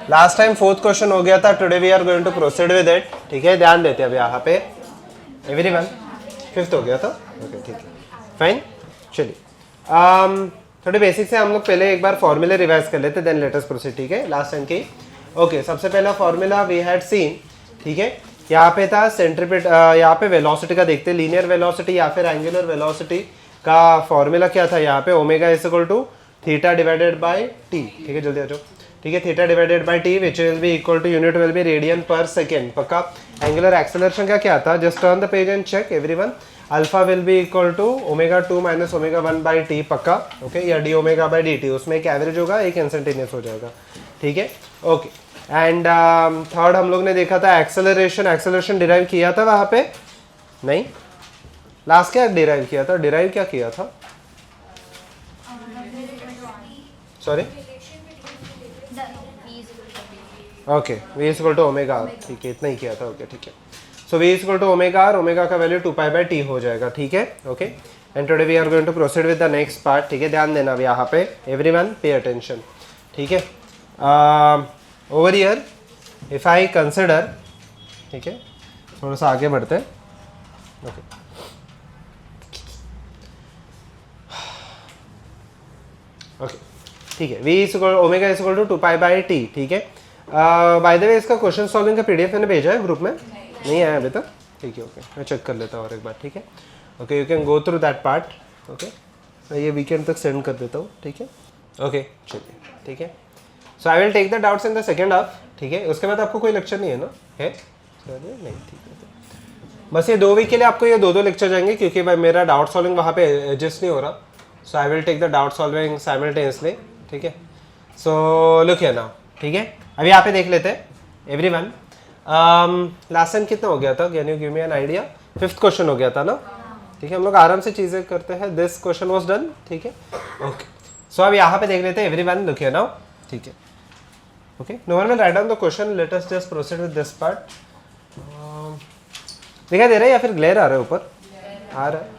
Last time fourth question हो गया था, today we are going to proceed with it, ठीक है, ध्यान देते हैं अब यहाँ पे एवरीवन। फिफ्थ हो गया था, ओके ठीक है फाइन। चलिए थोड़े बेसिक से हम लोग पहले एक बार फॉर्मूले रिवाइज कर लेते, देन लेट अस प्रोसीड, ठीक है, लास्ट टाइम की। ओके सबसे पहला फॉर्मूला वी हैड सीन, ठीक है, यहाँ पे था सेंट्रीपिट, यहाँ पे वेलोसिटी का देखते, लीनियर वेलोसिटी या फिर एंगुलर वेलोसिटी का फॉर्मूला क्या था यहाँ पे, omega is equal to theta divided by T, ठीक है, जल्दी आ जाओ, ठीक है, theta divided by T which will be equal to unit will be radian per second, पक्का। एंगुलर एक्सेलरेशन का क्या था, just turn the page and check everyone, alpha will be equal to omega 2 minus omega 1 by T, पक्का, okay, या D omega by D T, उसमें एक average होगा एक इंस्टेंटेनियस हो जाएगा, ठीक है, ओके। एंड थर्ड हम लोग ने देखा था एक्सेलरेशन, एक्सेलरेशन डिराइव किया था वहाँ पे, नहीं लास्ट क्या डिराइव किया था, डिराइव क्या किया था, sorry, okay V is equal to omega, ठीक है, इतना ही किया था, ओके ठीक है। So V is equal to omega R, omega का वैल्यू 2 पाई बाई टी हो जाएगा, ठीक है, okay. And today we are going to proceed with the next part, ठीक है, ध्यान देना अब यहाँ पे एवरीवन, पे अटेंशन, ठीक है। Over here if I consider, ठीक है, थोड़ा सा आगे बढ़ते हैं, ओके ओके ठीक है, V is equal omega is equal to 2 pi by T, ठीक है। बाय द वे इसका क्वेश्चन सॉल्विंग का पीडीएफ मैंने भेजा है ग्रुप में, नहीं आया अभी तक, ठीक है, ओके मैं चेक कर लेता हूँ और एक बार, ठीक है, okay you can go through that part, okay मैं ये वीकेंड तक सेंड कर देता हूँ, ठीक है, ओके चलिए, ठीक है। So I will take the doubts in the second half, ठीक है, उसके बाद आपको कोई लेक्चर नहीं है ना, है नहीं, ठीक है, बस ये 2 वीक के लिए आपको ये 2 लेक्चर जाएंगे, क्योंकि भाई मेरा डाउट सॉल्विंग वहाँ पे एडजस्ट नहीं हो रहा, so I will take the doubt solving simultaneously, ठीक है। सो लुक हियर नाउ, ठीक है, अभी यहाँ पे देख लेते हैं एवरीवन। लास्ट टाइम कितना हो गया था, can you give me an idea, 5th question हो गया था ना, ठीक है, हम लोग आराम से चीज़ें करते हैं, दिस क्वेश्चन वाज डन, ठीक है, ओके। सो अब यहाँ पे देख लेते हैं एवरीवन, लुक हियर नाउ, ठीक है, okay, no one will write down the question, let us just proceed with this part. दिखाई दे रहा है या फिर ग्लेयर आ रहा है ऊपर, आ रहा है,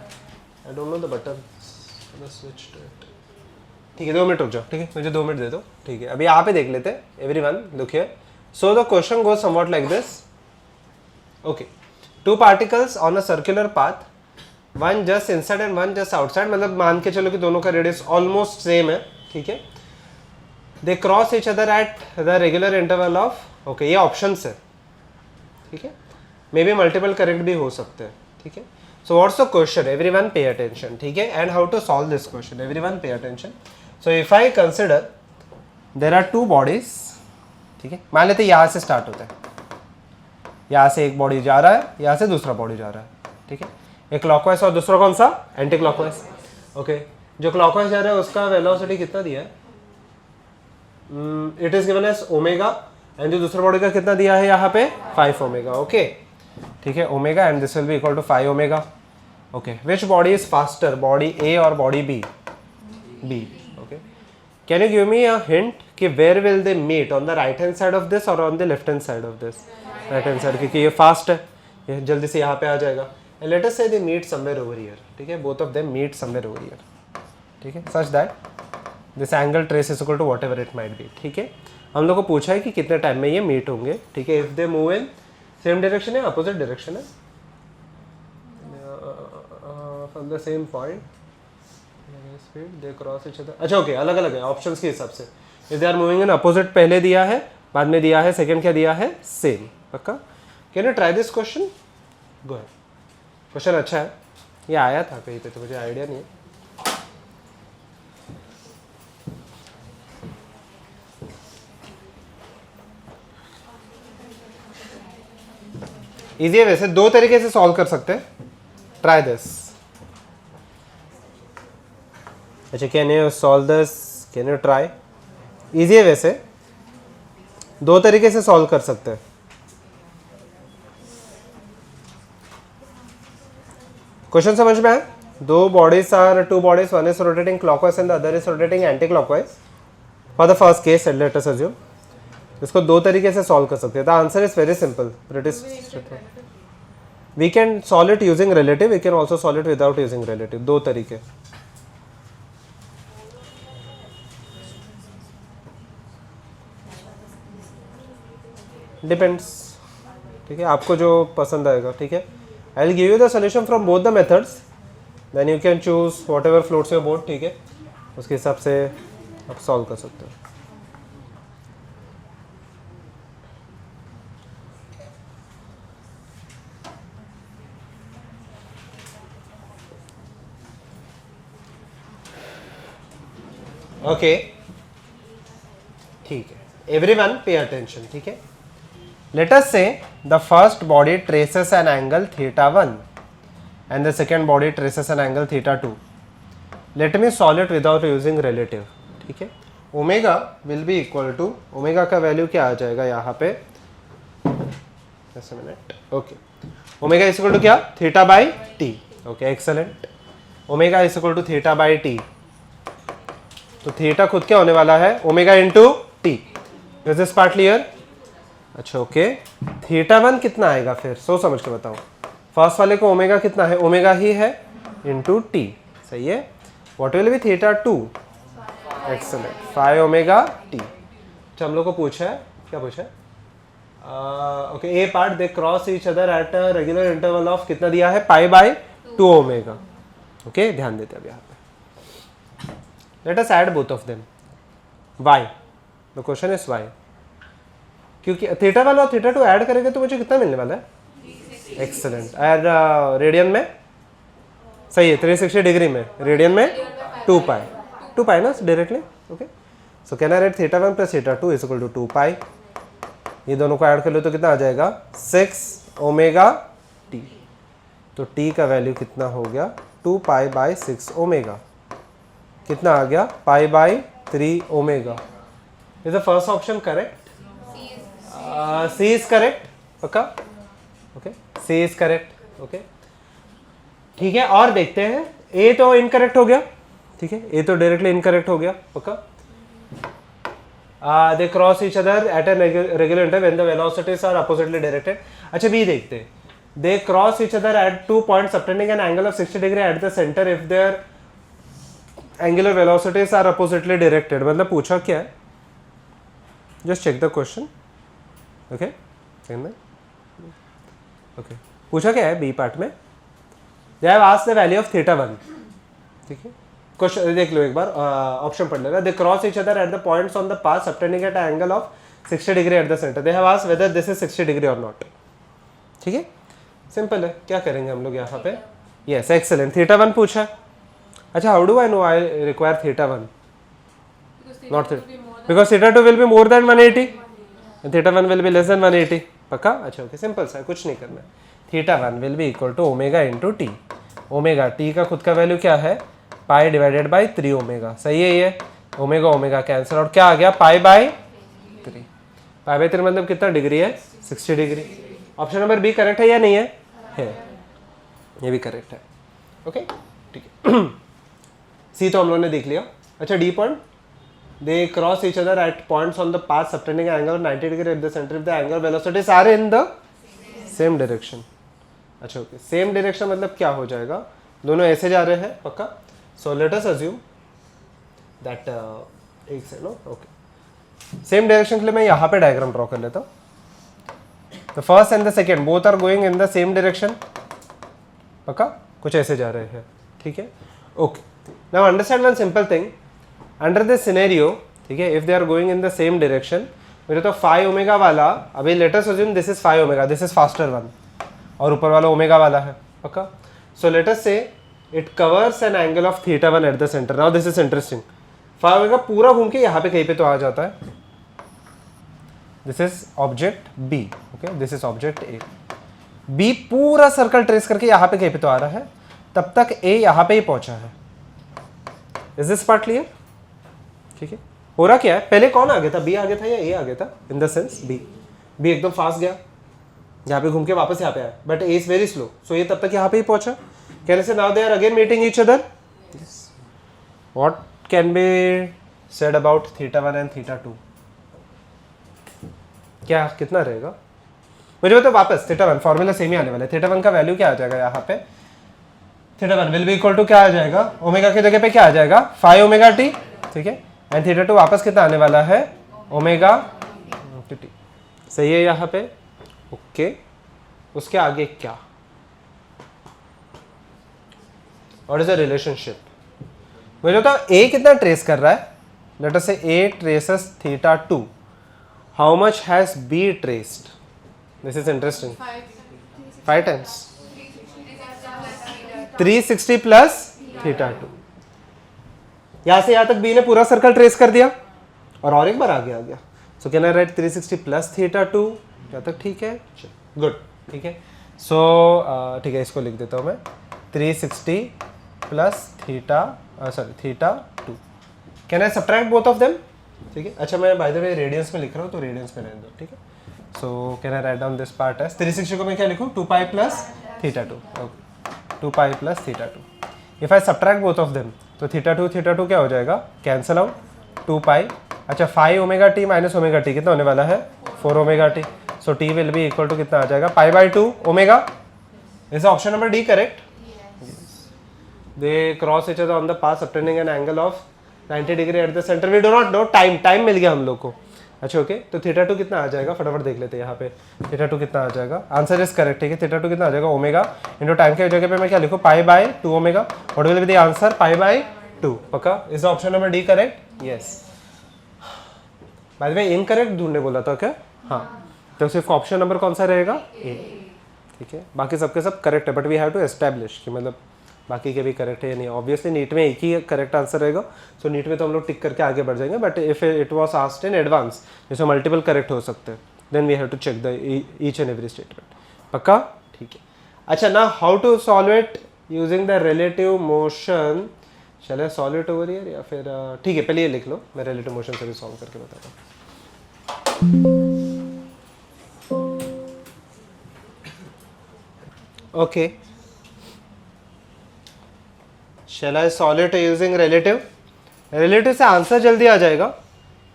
I don't know the button, switch to it, ठीक है, 2 मिनट रुक जाओ, ठीक है, मुझे 2 मिनट दे दो, ठीक है, अभी यहाँ पे देख लेते हैं everyone, look here. So the question goes somewhat like this, okay, 2 particles on a circular path, one just inside and one just outside, मतलब मान के चलो कि दोनों का रेडियस ऑलमोस्ट सेम है, ठीक है, दे cross each other at the regular interval of, okay, ये ऑप्शंस है, ठीक है, मे बी मल्टीपल करेक्ट भी हो सकते हैं, ठीक है। So what's the question, everyone pay attention, ठीक है, and how to solve this question, everyone pay attention. So if I consider there are 2 bodies, ठीक है, मान लेते यहाँ से स्टार्ट होता है, यहाँ से एक बॉडी जा रहा है, यहाँ से दूसरा बॉडी जा रहा है, ठीक है, एक क्लॉकवाइज और दूसरा कौन सा, एंटी क्लॉकवाइज, ओके, जो क्लॉकवाइज जा रहा है उसका वेलोसिटी कितना दिया है, it is given as omega, and जो दूसरा बॉडी का कितना दिया है यहाँ पे 5 ओमेगा, ओके, ठीक है, omega and this will be equal to 5 omega, okay, which body is faster, body A और body B, B, okay, can you give me a hint कि where will they meet, on the right hand side of this और on the left hand side of this, right hand side, क्योंकि ये fast है, ये जल्दी से यहाँ पे आ जाएगा, and let us say they meet somewhere over here, ठीक है, both of them meet somewhere over here, ठीक है, such that this angle trace is equal to whatever it might be, ठीक है। हम लोग को पूछा है कि कितने टाइम में ये मीट होंगे, ठीक है, if they move in same direction है, अपोजिट डायरेक्शन है, from the same point, speed they cross each other, अच्छा ओके, अलग अलग है ऑप्शंस के हिसाब से, if they are moving in opposite पहले दिया है, बाद में दिया है, सेकंड क्या दिया है, सेम, पक्का। Can you try this question, go ahead, question अच्छा है, ये आया था कहीं पे तो मुझे आइडिया नहीं है, इजी है वैसे, 2 तरीके से सॉल्व कर सकते हैं, ट्राई दिस, अच्छा can you solve this, can you try, easy है वैसे, 2 तरीके से सॉल्व कर सकते हैं, क्वेश्चन समझ में आया, 2 bodies are 2 bodies, one is rotating clockwise and the other is rotating anti clockwise, for the first case let us assume, इसको 2 तरीके से सॉल्व कर सकते हैं, the answer is very simple, it is we can solve it using relative, we can also solve it without using relative, 2 तरीके, depends, ठीक है, आपको जो पसंद आएगा, ठीक है। I will give you the solution from both the methods, then you can choose whatever floats your boat, ठीक है, उसके हिसाब से आप सॉल्व कर सकते हो। ओके, ठीक है, एवरीवन पे अटेंशन, ठीक है। Let us say the first body traces an angle θ1 and the second body traces an angle θ2. Let me solve it without using relative, ठीक है। Omega will be equal to, omega का value क्या आ जाएगा यहाँ पे, just a minute, okay, omega is equal to क्या, θ/t, okay, excellent. Omega is equal to θ/t, तो थीटा खुद क्या होने वाला है, omega into T. Is this part clear? अच्छा, ओके, θ1 कितना आएगा फिर, सोच समझ के बताओ। फर्स्ट वाले को ओमेगा कितना है, ओमेगा ही है इंटू टी, सही है। What will be θ2, excellent, 5 omega T. अच्छा, हम लोग को पूछा है, क्या पूछा है, okay, A part they cross each other at a regular interval of, कितना दिया है, π/2 ओमेगा, ओके, ध्यान देते हैं अब यहाँ पे। Let us add both of them. Why? The question is why? क्योंकि θ1 और θ2 ऐड करेंगे तो मुझे कितना मिलने वाला है, एक्सेलेंट। और रेडियन में सही है, 360 डिग्री में, रेडियन में 2π ना directly, okay. So can I write θ1 plus θ2 is equal to 2π। ये दोनों को ऐड कर लो तो कितना आ जाएगा, 6 ओमेगा टी। तो टी का वैल्यू कितना हो गया, 2π/6 ओमेगा, कितना आ गया, π/3 omega. Is the first option correct? C is correct, पक्का, okay, C is correct, okay, ठीक है। और देखते हैं, ए तो इनकरेक्ट हो गया, ठीक है, ए तो डायरेक्टली इनकरेक्ट हो गया, पक्का। They cross each other at a regular interval when the velocities are oppositely directed. अच्छा, बी देखते हैं, they cross each other at 2 points subtending an angle of 60 degree at the centre if their angular velocities are oppositely directed. मतलब पूछा क्या है, just check the question, okay, okay, पूछा क्या है बी पार्ट में, they have asked the value of θ1, ठीक है। क्वेश्चन देख लो एक बार, ऑप्शन पढ़ लेना। They cross each other at the points on the path subtending at angle of 60 degree at the centre, they have asked whether this is 60 degree और not, ठीक है, simple है। क्या करेंगे हम लोग यहाँ पे, यस, एक्सेलेंट, θ1 पूछा है। अच्छा, how do I know I require θ1, not because θ2 will be more than 180 and θ1 will be less than 180, पक्का। अच्छा, ओके, सिंपल सा, कुछ नहीं करना। θ1 will be equal to omega into T. Omega T का खुद का वैल्यू क्या है, π/3 ओमेगा, सही है। ये ओमेगा ओमेगा कैंसिल, और क्या आ गया, π/3। π/3 मतलब कितना डिग्री है, 60 degree. Option number B correct है या नहीं है, ये भी करेक्ट है, ओके, ठीक है। सी तो हम लोगों ने देख लिया। अच्छा, D point, they cross each other at points on the path subtending an angle of 90 degree at the center if the angular velocities are in the same direction. अच्छा, ओके, सेम डायरेक्शन मतलब क्या हो जाएगा, दोनों ऐसे जा रहे हैं, पक्का। सो लेट अस अज्यूम दैट, एक से नो, ओके, सेम डायरेक्शन के लिए मैं यहाँ पे डायग्राम ड्रॉ कर लेता हूँ। The first and the second both are going in the same direction, पक्का, कुछ ऐसे जा रहे हैं, ठीक है, okay. Now understand one simple thing, under this scenario, ठीक है, if they are going in the same direction, मेरे तो 5 ओमेगा वाला, अभी let us assume this is 5 omega, this is faster one, और ऊपर वाला ओमेगा वाला है, पक्का। सो let us say it covers an angle of θ1 at the centre. Now this is interesting, 5 omega पूरा घूम के यहाँ पे कहीं पे तो आ जाता है। This is object B, okay, this is object A. B पूरा सर्कल ट्रेस करके यहाँ पे कहीं पे तो आ रहा है, तब तक ए यहाँ पे ही पहुंचा है। इज दिस पार्ट क्लियर, ठीक है। हो रहा क्या है, पहले कौन आ गया था, बी आ गया था या ए आ गया था, इन द सेंस बी एकदम फास्ट गया, यहाँ पे घूम के वापस यहाँ पे आया, but A is very slow, so ये तब तक यहाँ पे ही पहुंचा। कहने से now they are again meeting each other. What can be said about θ1 and θ2, क्या कितना रहेगा, मुझे बताओ वापस। θ1 फॉर्मूला सेम ही आने वाला है। θ1 का वैल्यू क्या आ जाएगा यहाँ पे, θ1 विल बी इक्वल टू क्या आ जाएगा, ओमेगा की जगह पे क्या आ जाएगा, 5 ओमेगा टी, ठीक है, एंड θ2 वापस कितना आने वाला है, ओमेगा टी, सही है यहाँ पे, ओके। उसके आगे क्या, व्हाट इज द रिलेशनशिप? मुझे तो ए कितना ट्रेस कर रहा है, let us say A traces theta 2, how much has be traced? This is interesting. 5 times 360 plus theta 2। यहां से यहां तक बी ने पूरा सर्कल ट्रेस कर दिया और एक बार आगे आ गया। सो can I right 360 plus theta 2? यहाँ तक ठीक है, गुड, ठीक है। सो ठीक है, इसको लिख देता हूँ मैं 360 plus theta theta 2। Can I subtract both of them? ठीक है, अच्छा मैं बाय द वे रेडियंस में लिख रहा हूँ तो रेडियंस में रहने दो, ठीक है। So can I write down this part as 360 को मैं क्या लिखूँ, 2 pi plus theta 2, okay, 2 pi plus theta 2। If I subtract both of them तो थीटा 2 क्या हो जाएगा, कैंसल आउट, 2 पाई, अच्छा 5 omega T minus omega T कितना होने वाला है, 4 omega T. So T will be equal to कितना आ जाएगा, pi by 2 omega. Is option number D correct? They cross each other on the path obtaining an angle of 90 degree at the centre. We do not know time मिल गया हम लोग को। अच्छा okay, तो थीटा 2 कितना आ जाएगा, फटाफट देख लेते हैं यहाँ पे। थीटा 2 कितना आ जाएगा, आंसर इज करेक्ट, ठीक है। थीटा 2 कितना आ जाएगा, ओमेगा इंटू टाइम के जगह पे मैं क्या लिखूँ, pi by 2 omega. What will be the answer, pi by 2। पक्का? Is option number D correct? Yes. Bye the way incorrect ढूंढने बोला था क्या? हाँ, तो सिर्फ ऑप्शन नंबर कौन सा रहेगा, ए, ठीक है। बाकी सबके सब करेक्ट है, but we have to establish कि मतलब बाकी के भी करेक्ट है या नहीं। ऑब्वियसली नीट में एक ही करेक्ट आंसर रहेगा, सो नीट में तो हम लोग टिक करके आगे बढ़ जाएंगे। But if it was asked in advance, जैसे मल्टीपल करेक्ट हो सकते हैं, then we have to check the each and every statement. पक्का? ठीक है। अच्छा ना, how to solve it using the relative motion? चले सॉल्व इट ओवर हियर या फिर ठीक है, पहले ये लिख लो, मैं रिलेटिव मोशन से भी सॉल्व करके बताता हूँ। Okay, shall I solve it using relative? Relative से आंसर जल्दी आ जाएगा,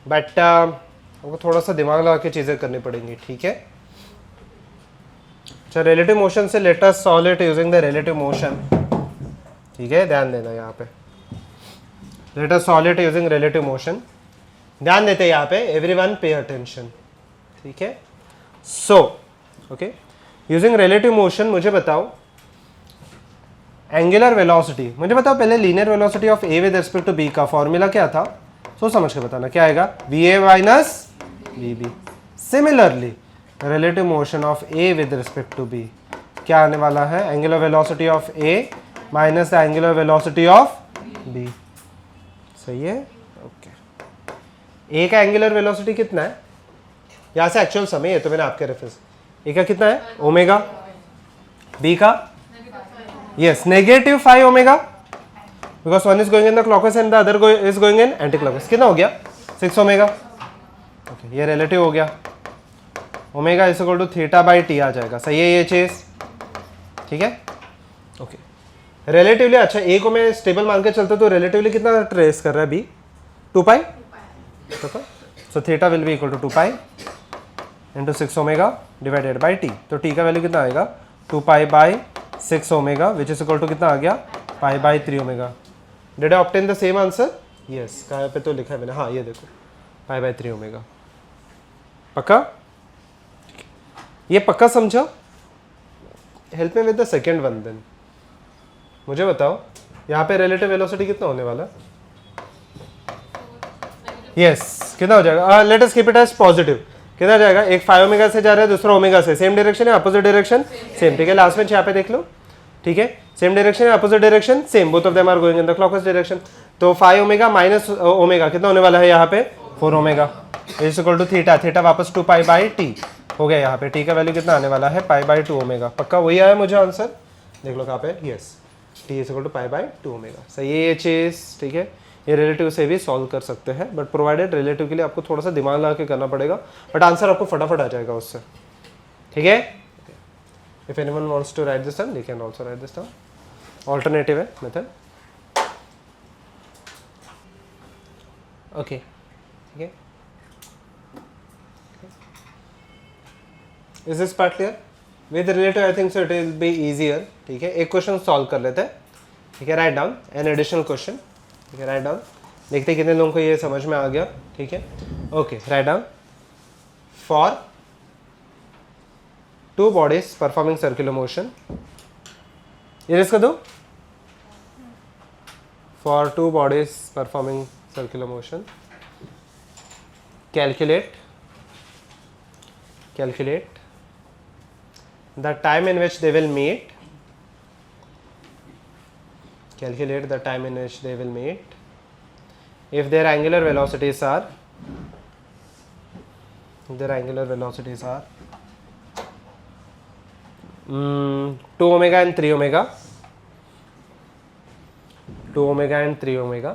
बट आपको थोड़ा सा दिमाग लगा के चीज़ें करनी पड़ेंगी, ठीक है। अच्छा, रिलेटिव मोशन से let us solve it using the relative motion, ठीक है। ध्यान देना यहाँ पे, let us solve it using relative motion. ध्यान देते हैं यहाँ पे, एवरीवन पे अटेंशन, ठीक है। So okay, using relative motion मुझे बताओ एंगुलर वेलोसिटी, मुझे बताओ पहले linear velocity of A with respect to B का फॉर्मूला क्या था, सोच समझ के बताना क्या आएगा, V A minus V B. Similarly relative motion of A with respect to B क्या आने वाला है, angular velocity of A minus the angular velocity of B. सही है, ओके। ए का एंगुलर वेलोसिटी कितना है, यहाँ से एक्चुअल समय है तो मैंने आपके रेफरेंस, ए का कितना है, ओमेगा, बी का yes negative 5 omega because one is going in the clockwise and the other is going in anti-clockwise। कितना हो गया, 6 ओमेगा, ओके। ये रिलेटिव हो गया, omega is equal to theta by T आ जाएगा। सही है ये चीज, ठीक है, ओके। रिलेटिवली अच्छा, ए को मैं स्टेबल मान के चलता तो रिलेटिवली कितना ट्रेस कर रहा है, B 2 pi, so theta will be equal to 2 pi into 6 omega divided by T. तो टी का वैल्यू कितना आएगा, 2 pi by 6 omega which is equal to कितना आ गया, pi by 3 omega. Did I obtain the same answer? Yes, कहाँ पे तो लिखा है मैंने, हाँ ये देखो, पाई बाई 3 ओमेगा। पक्का? ये पक्का समझा? Help me with the second one then. मुझे बताओ यहाँ पे रिलेटिव वेलोसिटी कितना होने वाला है, यस कितना हो जाएगा, let us keep it as positive. कितना जाएगा, एक 5 ओमेगा से जा रहा है, दूसरा ओमेगा से, सेम डायरेक्शन है अपोजिट डायरेक्शन सेम, ठीक है। लास्ट में यहाँ पे देख लो, ठीक है, सेम डायरेक्शन है opposite direction same, both of them are going in the clockwise direction. तो 5 ओमेगा माइनस ओमेगा कितना होने वाला है यहाँ पे, 4 omega is equal to theta, theta वापस 2 पाई बाई टी हो गया। यहाँ पे टी का वैल्यू कितना आने वाला है, पाई बाई 2 ओमेगा। पक्का वही आया मुझे आंसर, देख लो कहाँ पे, yes, T is equal to pi by 2 omega. सही है ये चीज, ठीक है। ये रिलेटिव से भी सॉल्व कर सकते हैं, बट प्रोवाइडेड रिलेटिव के लिए आपको थोड़ा सा दिमाग लगा के करना पड़ेगा, बट आंसर आपको फटाफट आ जाएगा उससे, ठीक है। If anyone wants to write this down they can also write this down, alternative है मेथड, ओके, ठीक है। Is this part clear? With relative I think so it will be easier, ठीक है। एक क्वेश्चन सॉल्व कर लेते हैं, ठीक है। Write down an additional question, ठीक है। राइट डाउन, देखते कितने लोगों को ये समझ में आ गया, ठीक है। Okay, write down, for 2 bodies performing circular motion. Erase कर दो. For 2 bodies performing circular motion, calculate the time in which they will meet. Calculate the time in which they will meet if their angular velocities are 2 omega and 3 omega. 2 omega and 3 omega.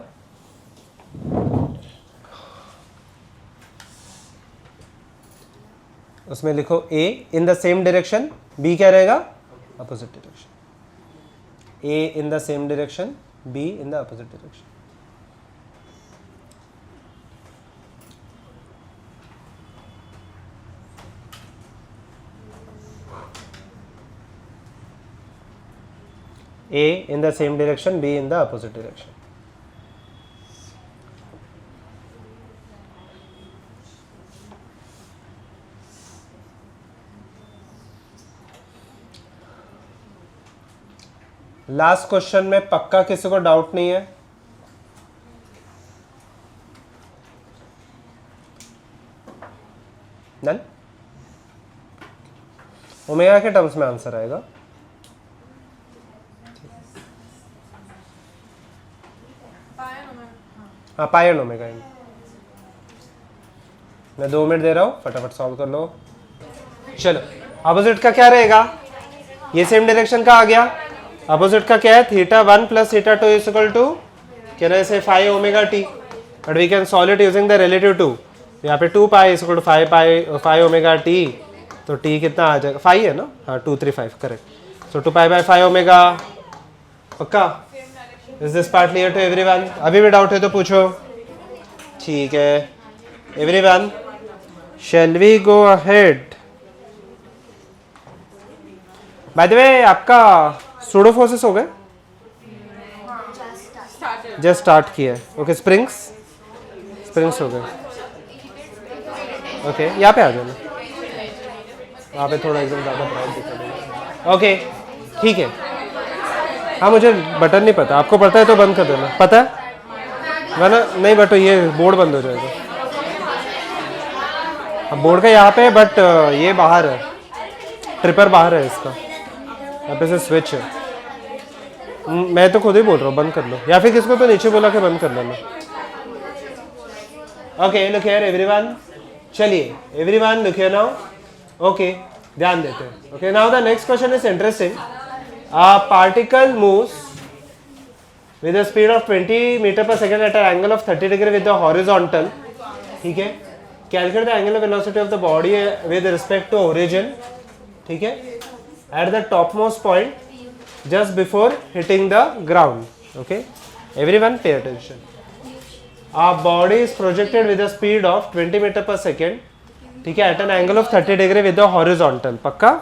उसमें लिखो A in the same direction, B क्या रहेगा? Opposite direction. A in the same direction, B in the opposite direction. A in the same direction, B in the opposite direction. Last question में पक्का किसी को doubt नहीं है? None? Omega के terms में आंसर आएगा. हाँ, पाई एंड ओमेगा. मैं 2 मिनट दे रहा हूँ, फटाफट सॉल्व कर लो. चलो, अपोजिट का क्या रहेगा? ये सेम डायरेक्शन का आ गया. अपोजिट का क्या है? Theta 1 plus theta 2 is equal to, can I say 5 omega T, but we can solve it using the relative 2. यहाँ पे 2 pi is equal to 5 omega T, तो टी कितना आ जाएगा? 5 है ना? हाँ, 2 3 5 correct. So 2 pi by 5 omega. पक्का? Is this part clear to everyone? अभी भी डाउट है तो पूछो. ठीक है everyone, shall we go ahead? By the way, आपका सूडो फोर्सेस हो गए? जस्ट स्टार्ट किया है. ओके, स्प्रिंग्स हो गए. ओके, यहाँ पे आ जाना. वहाँ पे थोड़ा एकदम ज़्यादा प्राइस दिखा देगा. ओके, ठीक है. हाँ, मुझे बटन नहीं पता. आपको पता है तो बंद कर देना. पता है वरना नहीं, बट ये बोर्ड बंद हो जाएगा. अब बोर्ड का यहाँ पे, बट ये बाहर है, ट्रिपर बाहर है इसका. यहाँ पे से स्विच है. मैं तो खुद ही बोल रहा हूँ बंद कर लो, या फिर किसको तो नीचे बोला कि बंद कर लेना. Okay, look here everyone. चलिए everyone, look here now. Okay, ध्यान देते हैं. Okay, now the next question is interesting. A particle moves with a speed of 20 meter per second at an angle of 30 degree with the horizontal. ठीक है. Calculate the angular velocity of the body with respect to origin. ठीक है. At the topmost point, just before hitting the ground. Okay. Everyone, pay attention. A body is projected with a speed of 20 meter per second. ठीक है. At an angle of 30 degree with the horizontal. पक्का?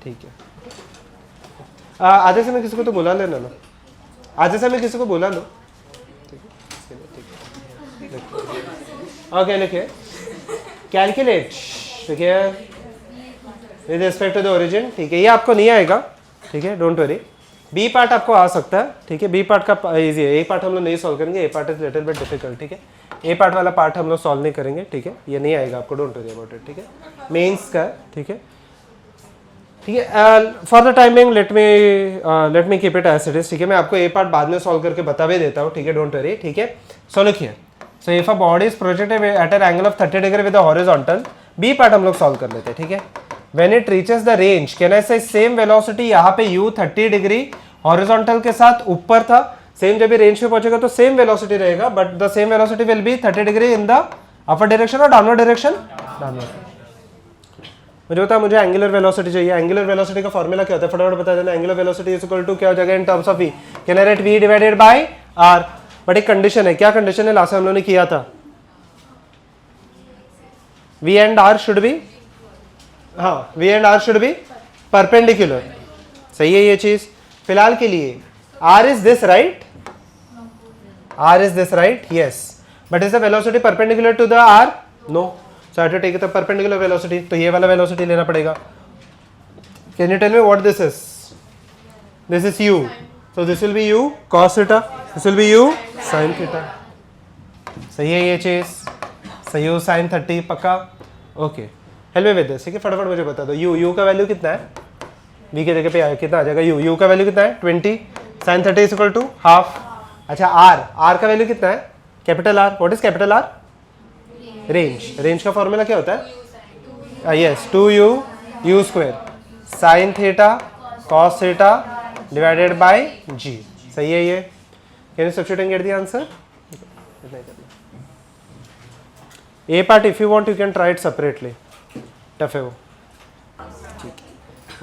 ठीक है. आधे समय किसी को तो बुला लेना ना. आधे समय किसी को बुला लो. ओके, लिखिए. कैलकुलेट, देखिए, with respect to the origin. ठीक है, ये आपको नहीं आएगा. ठीक है, डोंट वरी. बी पार्ट आपको आ सकता है. ठीक है, बी पार्ट का इजी है. ए पार्ट हम लोग नहीं सॉल्व करेंगे. A part is little bit difficult. ठीक है, ए पार्ट वाला पार्ट हम लोग सॉल्व नहीं करेंगे. ठीक है, ये नहीं आएगा आपको, डोंट वरी अबाउट इट. ठीक है, मेंस का. ठीक है, ठीक है. For the timing let me keep it as it is. ठीक है, मैं आपको ए पार्ट बाद में सॉल्व करके बता भी देता हूँ. ठीक है, डोंट वरी. ठीक है, so look here. So if a body is projected at an angle of 30 degree with the horizontal, B part हम लोग सॉल्व कर लेते हैं. ठीक है, when it reaches the range, can I say same velocity. यहाँ पे u 30 डिग्री हॉरिजॉन्टल के साथ ऊपर था. सेम जब भी रेंज पे पहुंचेगा तो सेम वेलोसिटी रहेगा, but the same velocity will be 30 degree in the upper direction और डाउनवर्ड डायरेक्शन. डाउनवर्ड. मुझे बता, मुझे एंगुलर वेलोसिटी चाहिए. एंगुलर वेलोसिटी का फॉर्मूला क्या होता है? फटाफट बता देना. Angular velocity is equal to क्या हो जाएगा in terms of v? Can I write v divided by r. But एक कंडीशन है. क्या कंडीशन है? लास्ट टाइम हम लोगों ने किया था. v and r should be, हाँ, v and r should be perpendicular. सही है ये चीज. फिलहाल के लिए r is this right. r is this right. Yes, but is the velocity perpendicular to the r? No. So I have to take the perpendicular velocity. तो ये वाला velocity लेना पड़ेगा. Can you tell me what this is? This is u. So this will be u cos theta. This will be u sin theta. सही है ये चीज? सही हो sin 30 पक्का? Okay help me with this, ठीक है फटाफट मुझे बता दो u का वैल्यू कितना है? v के जगह पे कितना आ जाएगा u का वैल्यू कितना है? 20 sin 30 is equal to half. अच्छा r का वैल्यू कितना है? Capital R. What is capital R? Range का फॉर्मूला क्या होता है? Yes 2u u square sin theta cos theta divided by g. सही है ये? Can you substitute and get the answer? A part if you want you can try it separately. Tough है वो.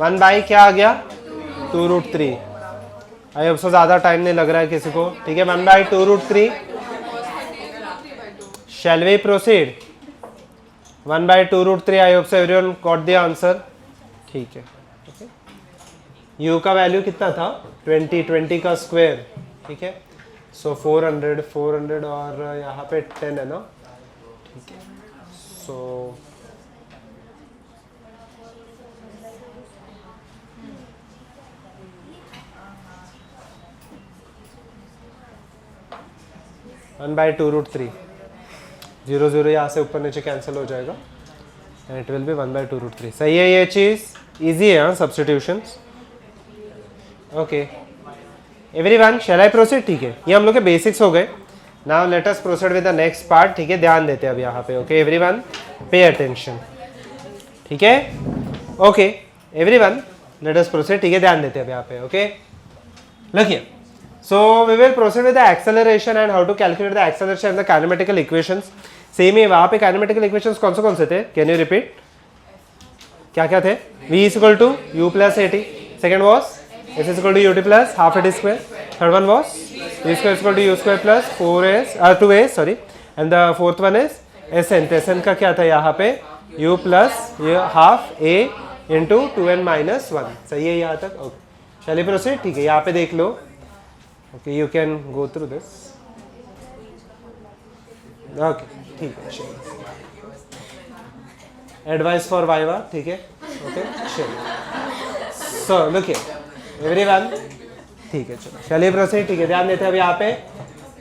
1 by क्या आ गया? 2√3. आई अब से ज़्यादा टाइम नहीं लग रहा है किसी को. ठीक है 1 by 2√3. Shall we proceed? 1 by 2√3. I hope so everyone got the answer. ठीक है u का वैल्यू कितना था? 20 का स्क्वायर. ठीक है सो 400 और यहाँ पे 10 है ना. ठीक है सो वन बाई 2√3. 0 यहाँ से ऊपर नीचे कैंसिल हो जाएगा and it will be 1 by 2√3. सही है ये चीज़? इजी है substitutions. Okay everyone shall I proceed? ठीक है ये हम लोग के बेसिक्स हो गए. Now let us proceed with the next part. ठीक है ध्यान देते हैं अब यहाँ पे. Okay everyone pay attention. ठीक है okay everyone let us proceed. ठीक है ध्यान देते हैं अब यहाँ पे. Okay look here. So we will proceed with the acceleration and how to calculate the acceleration and the kinematical equations. Same ही वहाँ पे काइनेमेटिकल इक्वेशंस कौन से थे? Can you repeat? क्या थे? v is equal to u plus at. Second was s is equal to ut plus half at square. Third one was v square is equal to u square plus 2a sorry. And the fourth one is sn. sn का क्या था यहाँ पे? u plus half a into 2n minus 1. सही है यहाँ तक? Okay चलिए प्रोसीड. ठीक है यहाँ पे देख लो. Okay you can go through this. Okay ठीक है एडवाइस फॉर वाइवा. ठीक है ओके चलिए. So look here everyone. ठीक है चलो चलिए प्रोसीड. ठीक है ध्यान देते हैं अब यहाँ पे.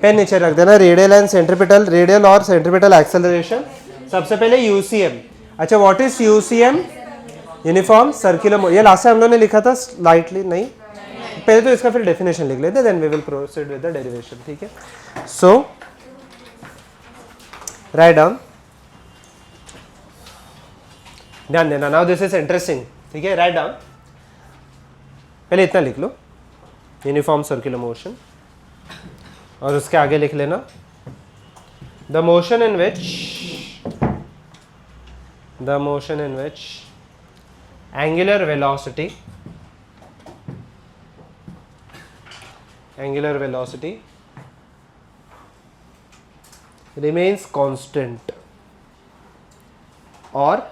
पेन नीचे रख देना. Radial and centripetal. रेडियल और सेंट्रीपिटल एक्सेलरेशन. सबसे पहले यूसीएम. अच्छा what is UCM? Uniform circular. ये लास्ट टाइम हम लोगों ने लिखा था स्लाइटली. नहीं पहले तो इसका फिर डेफिनेशन लिख लेते then we will proceed with the derivation. ठीक है सो राइट डाउन. ध्यान देना. Now this is interesting. ठीक है राइट डाउन. पहले इतना लिख लो यूनिफॉर्म सर्कुलर मोशन और उसके आगे लिख लेना the motion in which angular velocity remains constant और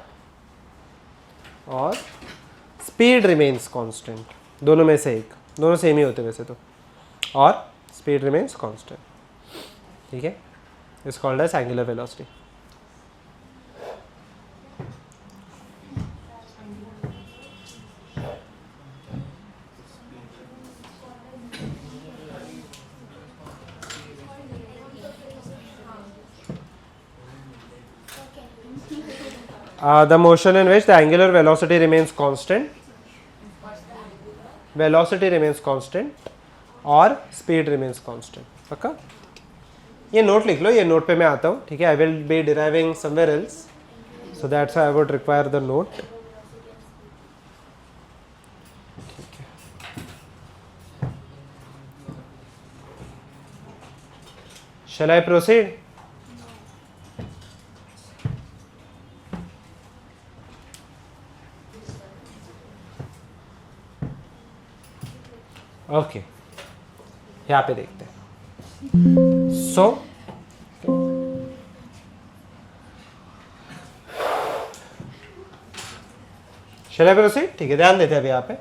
स्पीड रिमेन्स कांस्टेंट. दोनों में से एक. दोनों सेम ही होते वैसे तो. और स्पीड रिमेन्स कांस्टेंट. ठीक है it's called as angular velocity. The motion in which the angular velocity remains constant. Velocity remains constant और speed remains constant. पक्का? ये नोट लिख लो. ये नोट पे मैं आता हूँ. ठीक है I will be deriving somewhere else, so that's why I would require the note. ठीक है. Shall I proceed? ओके यहाँ पे देखते हैं. So shall I proceed? ठीक है ध्यान देते हैं अभी यहाँ पे.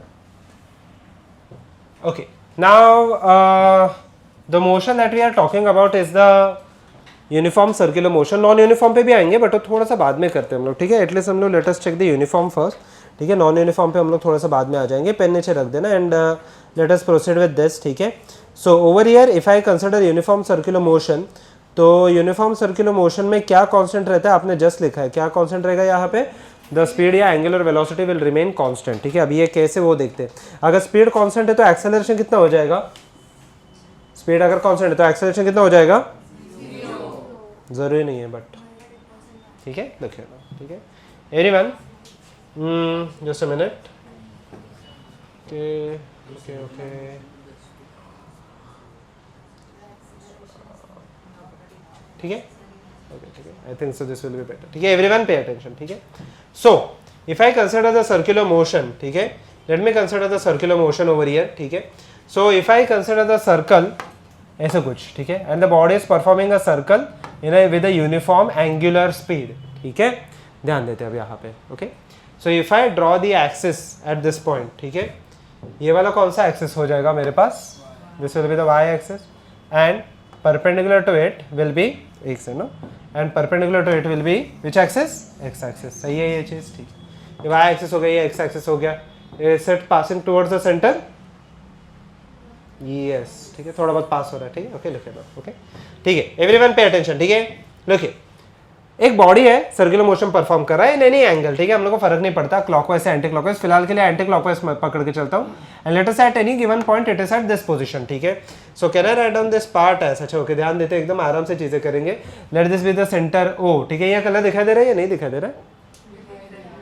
Okay now the motion that we are talking about is the uniform circular motion, non uniform पे भी आएंगे बट वो थोड़ा सा बाद में करते हैं हम लोग, ठीक है। एटलीस्ट हम लोग let us check the uniform first, ठीक है। नॉन यूनिफॉर्म पे हम लोग थोड़ा सा बाद में आ जाएंगे, पेन नीचे रख देना and let us proceed with this, ठीक है। So over here if I consider uniform circular motion, तो यूनिफॉर्म सर्कुलर मोशन में क्या कांस्टेंट रहता है, आपने जस्ट लिखा है क्या कांस्टेंट रहेगा यहाँ पे, द स्पीड या angular velocity will remain constant, ठीक है। अभी ये कैसे वो देखते हैं, अगर स्पीड कांस्टेंट है तो एक्सेलरेशन कितना हो जाएगा, स्पीड अगर कांस्टेंट है तो एक्सेलरेशन कितना हो जाएगा, जरूरी नहीं है बट ठीक है, देखिए ठीक है। Everyone just a minute, okay okay okay, ठीक है ओके, ठीक है। आई think so this will be better, ठीक है। एवरीवन पे अटेंशन, ठीक है। सो if I consider the circular motion, ठीक है, let me consider the circular motion over here, ठीक है। सो if I consider the circle ऐसा कुछ, ठीक है, and the body is performing a circle in with a uniform angular speed, ठीक है। ध्यान देते हैं अब यहाँ पे, okay. So if I draw the axis at this point, ठीक है, ये वाला कौन सा एक्सिस हो जाएगा मेरे पास, this will be the Y axis and perpendicular to it will be X, है ना, and perpendicular to it will be which axis, X axis, सही है ये चीज, ठीक है। ये वाई एक्सिस हो गया, ये एक्स एक्सिस हो गया, set passing towards the centre, yes, ठीक है, थोड़ा बहुत पास हो रहा है, ठीक है, ओके, लिख लो, ओके, ठीक है। एवरीवन पे अटेंशन, ठीक है। देखिए एक बॉडी है, सर्कुलर मोशन परफॉर्म कर रहा है इन एनी एंगल, ठीक है, हम लोग को फर्क नहीं पड़ता क्लॉकवाइज से एंटी क्लॉकवाइज, फिलहाल के लिए एंटी क्लॉकवाइज पकड़ के चलता हूँ, and let us at any given point it is at this position, ठीक है। So can I write down this part as, अच्छा ओके, ध्यान देते एकदम आराम से चीजें करेंगे। Let this be the centre O, ठीक है, ये कलर दिखाई दे रहा है या नहीं दिखाई दे रहा है,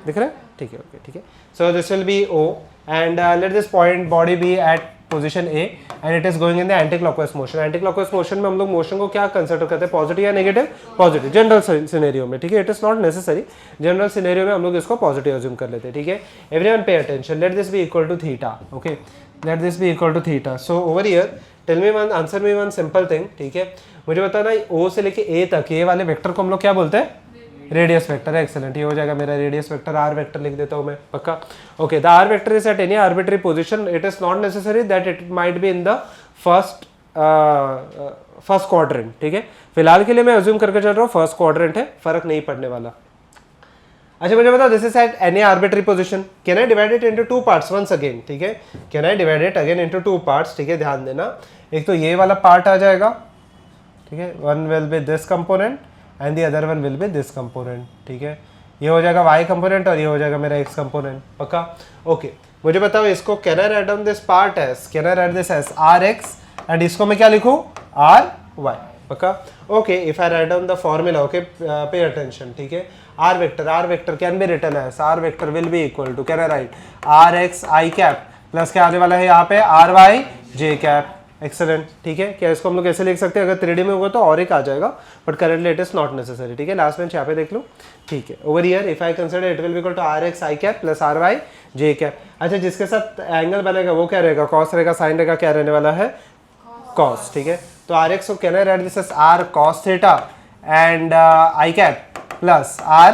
दिख रहा है, ठीक है, ओके, ठीक है। So this will be O and let this point body be at position A and it is going in the anti clockwise motion. Anti clockwise motion में हम लोग मोशन को क्या कंसिडर करते हैं, पॉजिटिव या नेगेटिव, पॉजिटिव जनरल सिनेरियो में, ठीक है। It is not necessary, general scenario में हम लोग इसको पॉजिटिव अज्यूम कर लेते हैं, ठीक है। Everyone pay attention, let this be equal to theta, okay, let this be equal to theta. So over here tell me one, answer me one simple thing, ठीक है, मुझे बताना ओ से लेके ए तक ये वाले वेक्टर को हम लोग क्या बोलते हैं, रेडियस वेक्टर है, एक्सेलेंट, ये हो जाएगा मेरा रेडियस वेक्टर, आर वेक्टर लिख देता हूं मैं, पक्का, okay. The R vector is at any arbitrary position, it is not necessary that it might be in the first quadrant, ठीक है। फिलहाल के लिए मैं अज्यूम करके चल रहा हूँ फर्स्ट क्वाड्रेंट है, फर्क नहीं पड़ने वाला। अच्छा मुझे बताओ, this is at any arbitrary position, can I divide it into two parts once again, ठीक है, can I divide it again into two parts, ठीक है। ध्यान देना, एक तो ये वाला पार्ट आ जाएगा, ठीक है, one will B this component and the other one will B this component, ठीक है। ये हो जाएगा y कंपोनेंट और ये हो जाएगा मेरा x कंपोनेंट, पक्का, ओके। मुझे बताओ इसको, can I write down this part as, can I write this as rx and इसको मैं क्या लिखूं, ry, पक्का, okay. If I write down the formula, okay, pay attention, ठीक है। r vector can be written as, r vector will be equal to, can I write rx i cap plus क्या आने वाला है यहाँ पे ry j कैप, एक्सेलेंट, ठीक है। क्या इसको हम लोग ऐसे लिख सकते हैं, अगर 3D में होगा तो और एक आ जाएगा but currently it is not necessary, ठीक है। लास्ट बेंच यहाँ पे देख लो, ठीक है। Over here if I consider it will be equal to rx i cap plus ry j cap. अच्छा जिसके साथ एंगल बनेगा वो क्या रहेगा, कॉस रहेगा, साइन रहेगा, क्या रहने वाला है, कॉस, ठीक है। तो rx को can I write this as r cos theta and i cap plus r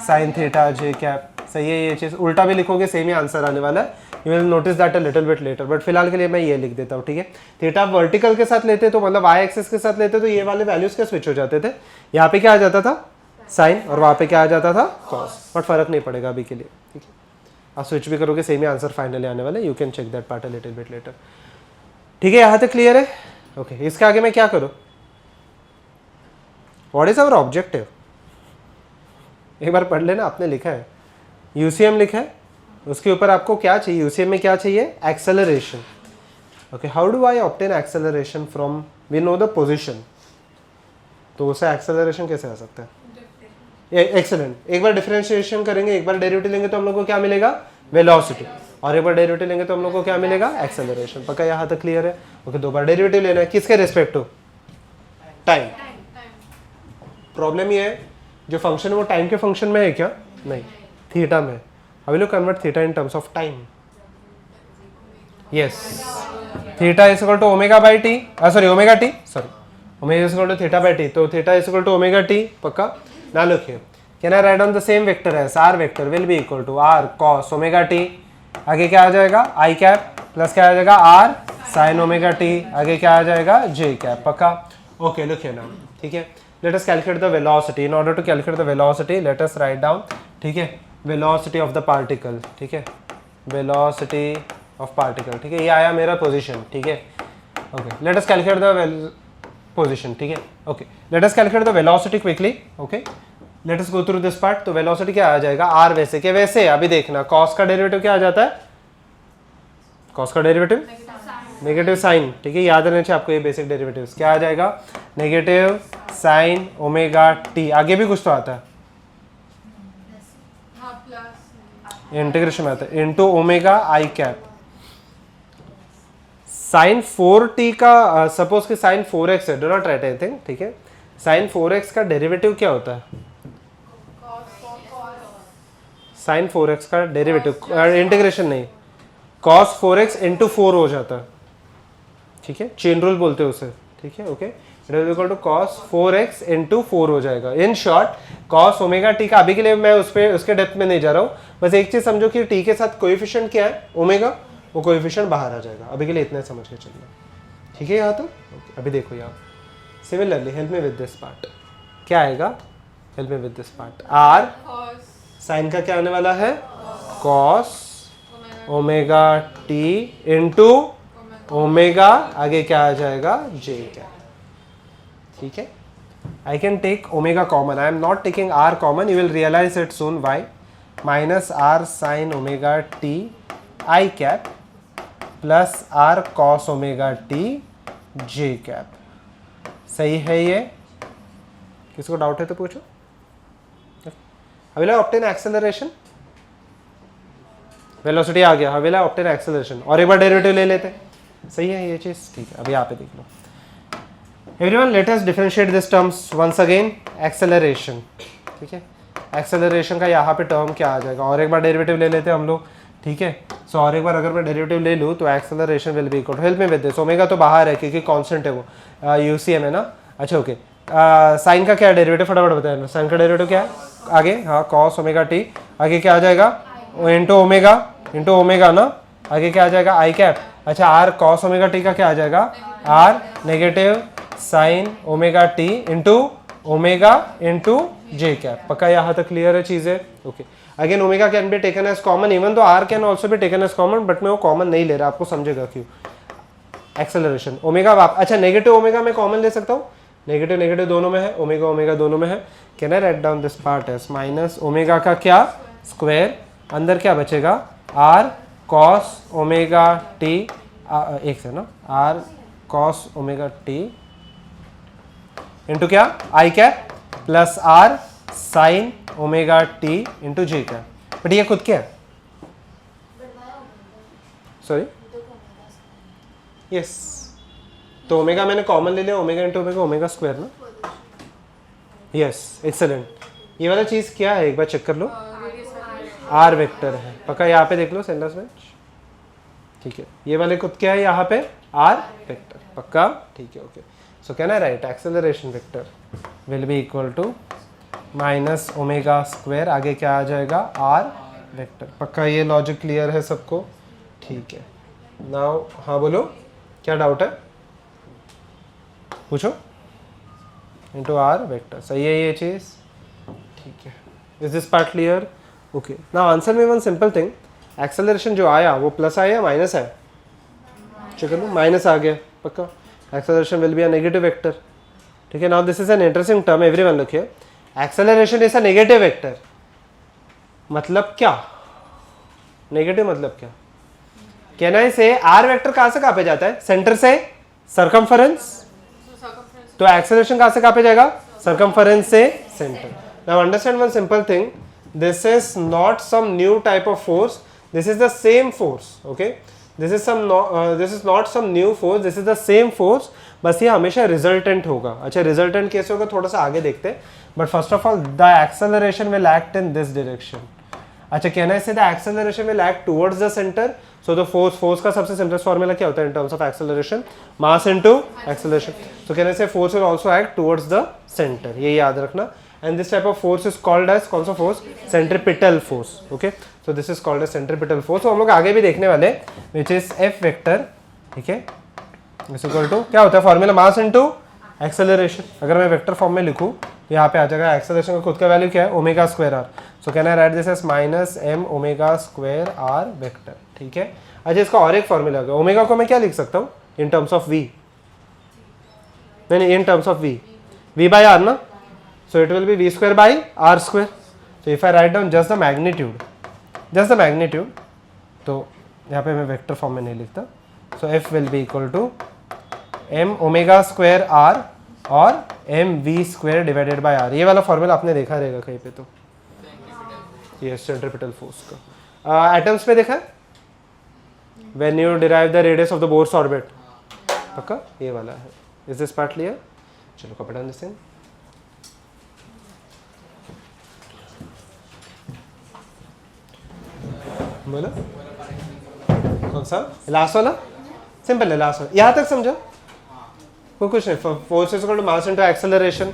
sin theta j cap, सही है। ये चीज उल्टा भी लिखोगे सेम ही आंसर आने वाला है, you will notice that a little bit letter, but फिलहाल के लिए मैं ये लिख देता हूँ, ठीक है। थीटा वर्टिकल के साथ लेते तो मतलब वाई एक्सिस के साथ लेते तो ये वाले वैल्यूज क्या स्विच हो जाते थे, यहाँ पे क्या आ जाता था साइन और वहाँ पे क्या आ जाता था कॉस, बट फर्क नहीं पड़ेगा अभी के लिए, ठीक है। आप स्विच भी करोगे सेम ही आंसर फाइनली आने वाला है, you can check that part a little bit later, ठीक है। यहाँ तक क्लियर है, ओके। इसके आगे मैं क्या करूँ, व्हाट इज आवर ऑब्जेक्टिव, एक बार पढ़ लेना, आपने लिखा है यूसीएम लिखा है, उसके ऊपर आपको क्या चाहिए, यूसीएम में क्या चाहिए, acceleration, okay. How do I obtain acceleration from, we know the position, तो उससे एक्सेलरेशन कैसे आ सकता है, एक्सेलेंट। एक बार डिफरेंशिएशन करेंगे, एक बार डेरिवेटिव लेंगे तो हम लोग को क्या मिलेगा, वेलोसिटी, और एक बार डेरिवेटिव लेंगे तो हम लोग को क्या मिलेगा, एक्सेलरेशन, पक्का यहाँ तक क्लियर है, ओके। दो बार डेरिवेटिव लेना है, किसके रेस्पेक्ट टू, टाइम। प्रॉब्लम ये है जो फंक्शन है वो टाइम के फंक्शन में है क्या, नहीं, थीटा में। How will you convert theta in terms of time? Yes, theta is equal to omega by t, sorry omega t, sorry omega is equal to theta by t, तो theta is equal to omega t, पक्का। Now look here, can I write down the same vector as r vector will be equal to r cos omega t, आगे क्या आ जाएगा i cap plus क्या आ जाएगा r sin omega t, आगे क्या आ जाएगा j कैप, पक्का, ओके। look here now, ठीक है, let us calculate the velocity. In order to calculate the velocity let us write down, ठीक है, वेलोसिटी ऑफ द पार्टिकल, ठीक है, वेलोसिटी ऑफ पार्टिकल, ठीक है, ये आया मेरा पोजीशन, ठीक है. Okay, let us calculate the position, ठीक है. Okay, let us calculate the velocity quickly. Okay, let us go through this part. तो वेलोसिटी क्या आ जाएगा, आर वैसे के वैसे. अभी देखना कॉस का डेरिवेटिव क्या आ जाता है, कॉस का डेरिवेटिव नेगेटिव साइन, ठीक है, याद रहना चाहिए आपको ये बेसिक डेरिवेटिव्स. क्या आ जाएगा, नेगेटिव साइन ओमेगा टी. आगे भी कुछ तो आता है, इंटीग्रेशन में आता है, into omega I cap. Sine 4t का सपोज कि साइन 4x है, डू नॉट राइट एनीथिंग, ठीक है. साइन 4x का डेरिवेटिव क्या होता है, साइन 4x का डेरिवेटिव इंटीग्रेशन नहीं, cos 4x इंटू 4 हो जाता है, ठीक है, चेन रूल बोलते हैं उसे, ठीक है. Okay, it is equal to cos 4x into 4 हो जाएगा. In short cos omega T का, अभी के लिए मैं उसके डेप्थ में नहीं जा रहा हूँ, बस एक चीज समझो कि टी के साथ कोएफिशिएंट क्या है, ओमेगा, वो कोएफिशिएंट बाहर आ जाएगा. अभी के लिए इतना समझ के चलना, ठीक है. यहाँ तो okay. अभी देखो यहाँ similarly help me with this part. क्या आएगा, help me with this part. R sine का क्या आने वाला है, cos omega T into omega, आगे क्या आ जाएगा, जे क्या, ठीक है. I can take omega common, I am not taking R common, you will realise it soon. Why, minus R sine omega T I cap plus R cos omega T J cap. सही है ये, किसको doubt है तो पूछो. अभी obtain acceleration, velocity आ गया, अभी ऑब्टेन एक्सेलरेशन, और एक बार डेरिवेटिव ले लेते हैं. सही है ये चीज, ठीक है. अभी यहाँ पे देख लो everyone, let us differentiate this terms once again. Acceleration, ठीक है, एक्सेलरेशन का यहाँ पे टर्म क्या आ जाएगा, और एक बार डेरिवेटिव ले लेते हैं हम लोग, ठीक है. सो और एक बार अगर मैं डेरिवेटिव ले लूँ तो acceleration will be equal to, help me with this, omega तो बाहर है क्योंकि कांस्टेंट है वो, यूसीएम है ना. अच्छा ओके, साइन का क्या डेरिवेटिव फटाफट बताया, साइन का डेरिवेटिव क्या है आगे, हाँ cos ओमेगा टी, आगे क्या आ जाएगा, इंटू ओमेगा ना, आगे क्या आ जाएगा, आई कैप. अच्छा, आर cos ओमेगा टी का क्या आ जाएगा, R negative sine omega T into omega into J cap. पक्का यहाँ तक क्लियर है चीजें. Okay, again omega can be taken as common, even though R can also be taken as common, but मैं वो कॉमन नहीं ले रहा, आपको समझेगा क्यों. एक्सेलरेशन ओमेगा, अच्छा नेगेटिव ओमेगा मैं कॉमन ले सकता हूँ, नेगेटिव नेगेटिव दोनों में है, ओमेगा ओमेगा दोनों में है. Can I write down this part as minus omega का क्या स्क्वायर, अंदर क्या बचेगा, आर कॉस ओमेगा टी, एक से ना, R cos omega T into क्या, I cap plus R sine omega T into J cap. But ये खुद क्या है, सॉरी, यस, तो ओमेगा मैंने कॉमन ले लिया, omega into omega, omega square ना. Yes, excellent. ये वाला चीज क्या है एक बार चेक कर लो, आर वेक्टर है. पक्का यहाँ पे देख लो सेंटर्स में, ठीक है. ये वाले खुद क्या है यहाँ पे, आर वेक्टर. पक्का, ठीक है. Okay, so can I write acceleration vector will be equal to minus omega square, आगे क्या आ जाएगा, आर वेक्टर. पक्का ये लॉजिक क्लियर है सबको, ठीक है. नाउ हाँ बोलो, क्या डाउट है पूछो. इंटू आर वेक्टर, सही है ये चीज, ठीक है. Is this part clear. Okay, now answer में वन सिंपल थिंग, एक्सेलरेशन जो आया वो प्लस आया या माइनस है, चेक कर लो, माइनस आ गया. पक्का, acceleration will be a negative vector, ठीक है. Now this is an interesting term, everyone look here, acceleration is a negative vector. मतलब क्या, नेगेटिव मतलब क्या, कैन आई से आर वेक्टर कहां से कहां पे जाता है, सेंटर से सरकमफरेंस, तो एक्सेलरेशन कहां से कहां पे जाएगा, सरकमफरेंस से centre. Now understand one simple thing, this is not some new type of force, this is the same force. Okay, this is not some new force, this is the same force, बस ये हमेशा resultant होगा. अच्छा, resultant कैसे होगा थोड़ा सा आगे देखते हैं, but first of all the acceleration will act in this direction. अच्छा, can I say the acceleration will act towards the centre. So the force का सबसे सिंपलेस्ट फॉर्मूला क्या होता है in terms of acceleration, mass into acceleration. So can I say force will also act towards the centre, ये याद रखना. And this type of force is called as कौन सा force, centripetal force. Okay, so this is called as centripetal force. तो हम लोग आगे भी देखने वाले, which is F vector, ठीक है, is equal to क्या होता है फॉर्मूला, मास इनटू एक्सेलरेशन अगर मैं वेक्टर फॉर्म में लिखूँ तो यहाँ पे आ जाएगा एक्सेलरेशन का खुद का वैल्यू क्या है omega square R, so can I write this as minus M omega square R vector, ठीक है। अच्छा इसका और एक फॉर्मूला होगा, ओमेगा को मैं क्या लिख सकता हूँ इन टर्म्स ऑफ वी, नहीं in terms of V by R ना, so it will be V square by R square, so if I write down just the magnitude, तो यहाँ पे मैं वेक्टर फॉर्म में नहीं लिखता, so F will be equal to M omega square R और M V square divided by R. ये वाला फॉर्मूला आपने देखा रहेगा कहीं पे, तो ये सेंट्रीपिटल फोर्स का एटम्स पे देखा है when you derive the radius of the Bohr's orbit, पक्का ये वाला है। Is this part clear? चलो कपड़ा दिस इन, बोलो कौन सा लास्ट वाला, सिंपल है लास्ट वाला, यहाँ तक समझो कोई कुछ नहीं। Force is equal to mass into acceleration,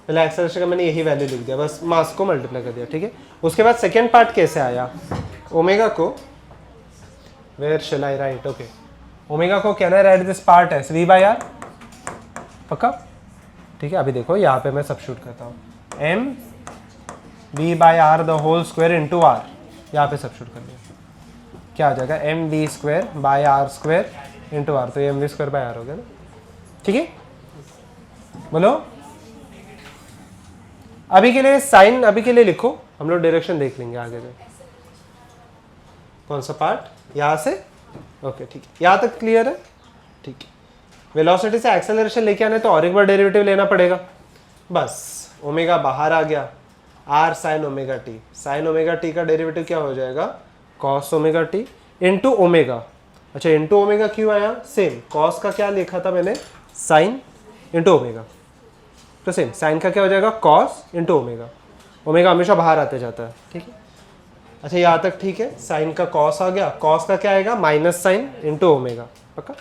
पहले एक्सेलरेशन का मैंने यही वैल्यू लिख दिया, बस मास को मल्टीप्लाई कर दिया, ठीक है। उसके बाद सेकेंड पार्ट कैसे आया, ओमेगा को where shall I write, okay omega को can I write this part as V by R, पक्का, ठीक है। अभी देखो यहाँ पे मैं सब्स्टिट्यूट करता हूँ M V by R the whole square into R, यहाँ पे सब्स्टिट्यूट कर दिया, क्या आ जाएगा M V square by R square into R, तो M V square by R हो गया ना, ठीक है। बोलो अभी के लिए साइन, अभी के लिए लिखो, हम लोग डायरेक्शन देख लेंगे आगे में। कौन सा पार्ट, यहाँ से, ओके ठीक है, यहाँ तक क्लियर है, ठीक है। वेलोसिटी से एक्सेलरेशन लेके आने तो और एक बार डेरिवेटिव लेना पड़ेगा, बस ओमेगा बाहर आ गया, R sine omega T, sine omega T का डेरिवेटिव क्या हो जाएगा cos omega T into omega, अच्छा इंटू ओमेगा क्यों आया, सेम कॉस का क्या लिखा था मैंने साइन इंटू ओमेगा, तो सेम साइन का क्या हो जाएगा कॉस इंटू ओमेगा, ओमेगा हमेशा बाहर आते जाता है, ठीक है। अच्छा यहाँ तक ठीक है, साइन का कॉस आ गया, कॉस का क्या आएगा माइनस साइन इंटू ओमेगा, पक्का,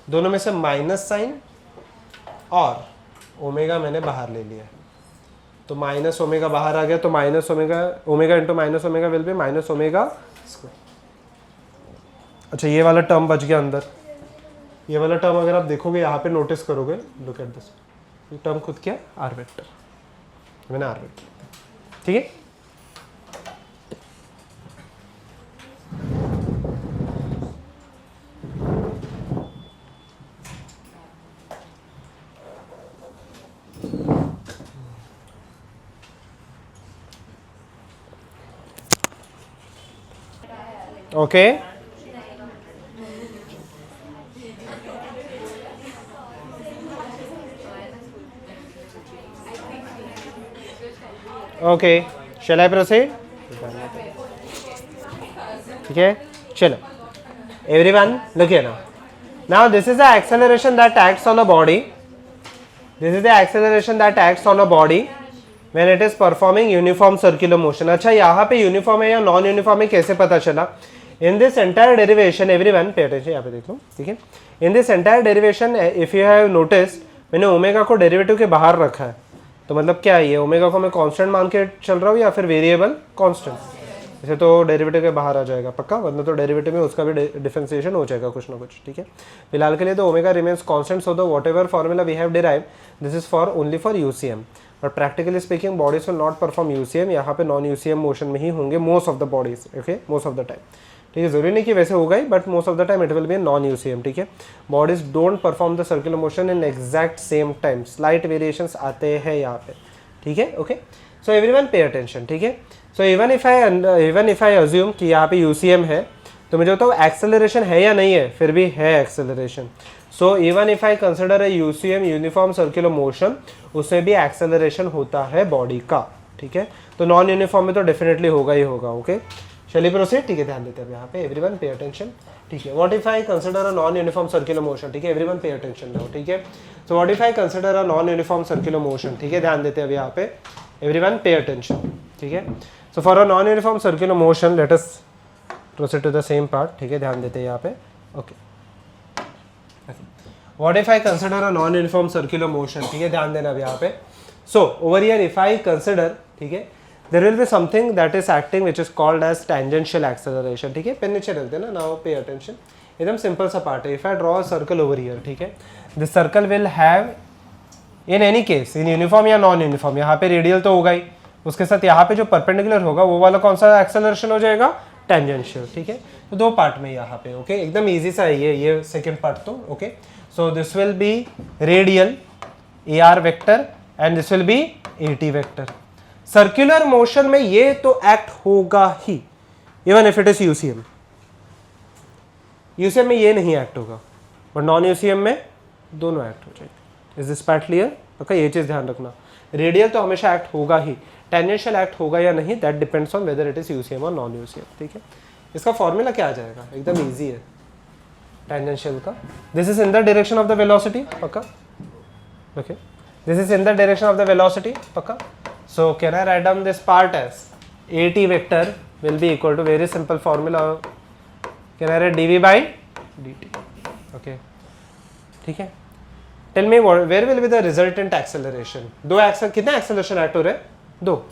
दोनों में से माइनस साइन और ओमेगा मैंने बाहर ले लिया, तो माइनस ओमेगा बाहर आ गया, तो minus omega, omega into minus omega will B minus omega square. अच्छा ये वाला टर्म बच गया अंदर, ये वाला टर्म अगर आप देखोगे यहाँ पे नोटिस करोगे, लुक एट दिस, ये टर्म खुद क्या आर वेक्टर, मैंने आर वेक्टर, ठीक है। Okay okay shall I proceed, ठीक है चलो everyone look here now this is the acceleration that acts on a body, this is the acceleration that acts on a body when it is performing uniform circular motion. अच्छा यहाँ पे uniform है या non uniform है कैसे पता चला, in this entire derivation everyone pay attention, यहाँ पे देखो ठीक है, in this entire derivation if you have notice मैंने ओमेगा को डेरिवेटिव के बाहर रखा है, तो मतलब क्या है ये ओमेगा को मैं कांस्टेंट मान के चल रहा हूँ या फिर वेरिएबल कांस्टेंट, इसे तो डेरिवेटिव के बाहर आ जाएगा पक्का, वरना तो डेरिवेटिव में उसका भी डिफरेंशिएशन हो जाएगा कुछ ना कुछ, ठीक है। फिलहाल के लिए तो omega remains constant, so the whatever formula we have derive this is for only for UCM, but practically speaking bodies will not perform UCM, यहाँ पे नॉन यूसीएम मोशन में ही होंगे most of the bodies, okay most of the time, ठीक है। जरूरी नहीं कि वैसे होगा ही, but most of the time it will be non UCM, ठीक है। Bodies don't perform the circular motion in exact same time, slight variations आते हैं यहाँ पे, ठीक है okay. So everyone pay attention, ठीक है। So even if I assume कि यहाँ पे यूसीएम है, तो मुझे बताओ एक्सेलरेशन है या नहीं है, फिर भी है acceleration, so even if I consider a UCM uniform circular motion, उसमें भी एक्सेलरेशन होता है बॉडी का, ठीक है। तो नॉन यूनिफॉर्म में तो डेफिनेटली होगा ही होगा, ओके चलिए प्रोसीड, ठीक है। ध्यान देते हैं यहाँ पे एवरीवन पे अटेंशन, ठीक है। What if I consider a non uniform circular motion, ठीक है, एवरीवन पे अटेंशन नाउ, ठीक है। So what if I consider a non uniform circular motion, ठीक है, ध्यान देते हैं अब यहाँ पे एवरीवन पे अटेंशन, ठीक है। So for a non uniform circular motion let us proceed to the same part, ठीक है, ध्यान देते हैं यहाँ पे, okay. What if I consider a non uniform circular motion, ठीक है, ध्यान देना अब यहाँ पे। So over here if I consider, ठीक है, there will be something that is acting which is called as tangential acceleration, ठीक है, पेन नीचे रख देना, नाउ पे अटेंशन, एकदम सिंपल सा पार्ट है। If I draw a circle over here, ठीक है, this circle will have in any case, in uniform या नॉन यूनिफॉर्म, यहाँ पे रेडियल तो होगा ही, उसके साथ यहाँ पे जो परपेंडिकुलर होगा वो वाला कौन सा एक्सेलरेशन हो जाएगा, टेंजेंशियल, ठीक है। तो दो पार्ट में यहाँ पे, ओके, एकदम इजी सा है ये सेकेंड पार्ट तो, okay. So this will be radial AR vector and this will be AT vector. Circular motion में ये तो एक्ट होगा ही, even if it is UCM. UCM में ये नहीं एक्ट होगा, बट नॉन यूसीएम में दोनों एक्ट हो जाएंगे। Is this part clear? Okay, ये चीज ध्यान रखना, रेडियल तो हमेशा एक्ट होगा ही, टेंजेंशियल एक्ट होगा या नहीं, that depends on whether it is UCM और नॉन यूसीएम, ठीक है। इसका फॉर्मूला क्या आ जाएगा, एकदम इजी है टेंजेंशियल का। This is in the direction of the velocity, पक्का, okay, this is in the direction of the velocity, पक्का। So can I write down this part as AT vector will be equal to, very simple formula, can I write dv by dt, okay, ठीक है। Tell me where will be the resultant acceleration, दो accel, कितने acceleration act हो रहे हैं, दो,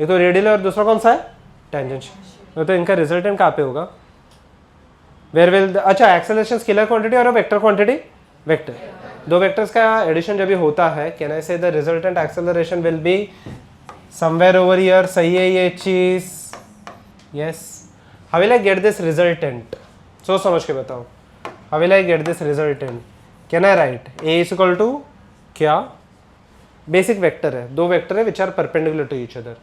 एक तो रेडियल और दूसरा कौन सा है, टेंजेंशियल, तो इनका रिजल्टेंट कहाँ पे होगा, वेयर विल, अच्छा, एक्सेलरेशन स्केलर क्वांटिटी और वेक्टर क्वांटिटी, वेक्टर, दो वेक्टर्स का एडिशन जब भी होता है, can I say the resultant acceleration will be somewhere over here, सही है ये चीज, yes. How will I get this resultant, सोच समझ के बताओ, how will I get this resultant, can I write A is equal to क्या, basic vector है, दो वेक्टर है which are perpendicular to each other,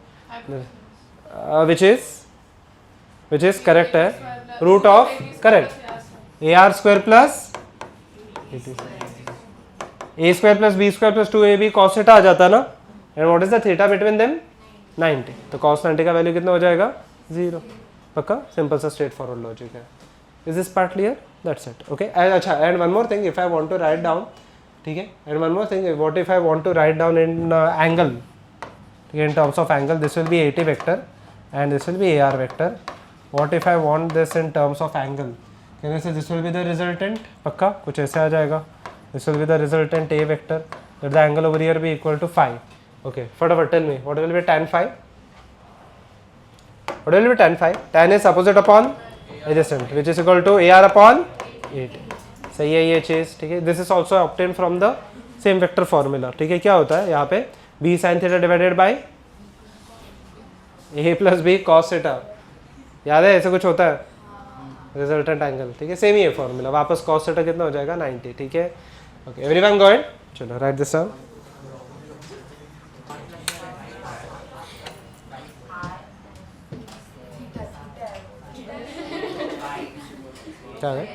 which is correct है, root of, correct, AR square plus A square plus B square plus 2AB cos theta आ जाता है ना, and what is the theta between them, 90, तो cos 90 का value कितना हो जाएगा, 0, पक्का, सिंपल सा स्ट्रेट फॉरवर्ड लॉजिक है। Is this part clear, that's it, okay. अच्छा, and one more thing, if I want to write down, ठीक है, and one more thing, what if I want to write down in angle, ठीक है, in terms of angle, this will be AT vector and this will be AR vector. What if I want this in terms of angle, can I से this will be the resultant, पक्का, कुछ ऐसे आ जाएगा, this will be the resultant A vector, that the angle over here be equal to phi, okay, further tell me what will be tan phi, what will be tan phi, tan is opposite upon adjacent which is equal to AR upon AT, सही है ये चीज, ठीक है। This is also obtained from the same vector formula, ठीक है। क्या होता है यहाँ पे, B sin theta divided by A plus B cos theta, याद है ऐसे कुछ होता है, रिजल्टेंट एंगल, ठीक है, सेम ही है फॉर्मूला, वापस cos थीटा कितना हो जाएगा, 90, ठीक है, ओके। एवरीवन गो अहेड, चलो राइट दिस डाउन, क्या है,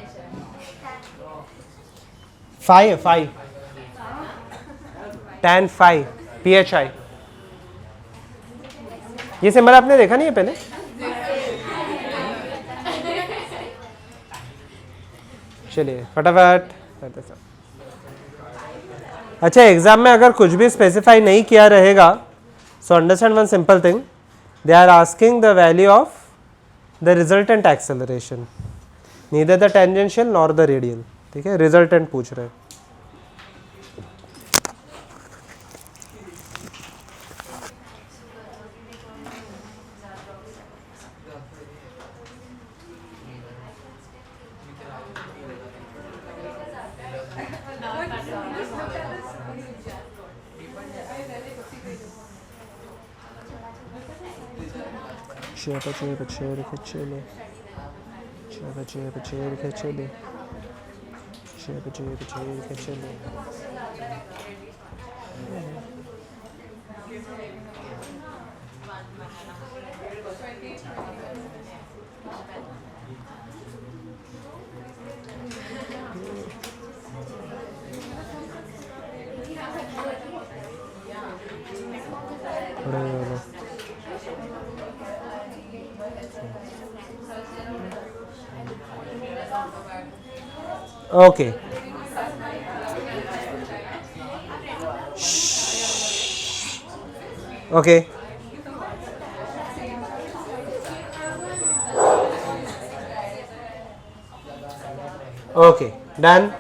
फाई, tan phi, PHI, ये सिंबल आपने देखा नहीं है पहले, चलिए फटाफट। अच्छा, एग्जाम में अगर कुछ भी स्पेसिफाई नहीं किया रहेगा, so understand one simple thing, they are asking the value of the resultant acceleration, neither the tangential nor the radial, ठीक है, रिजल्टेंट पूछ रहे हैं। Okay, okay, okay, done.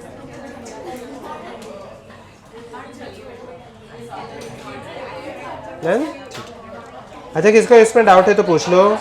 Done, अच्छा, किसको इसमें डाउट है तो पूछ लो।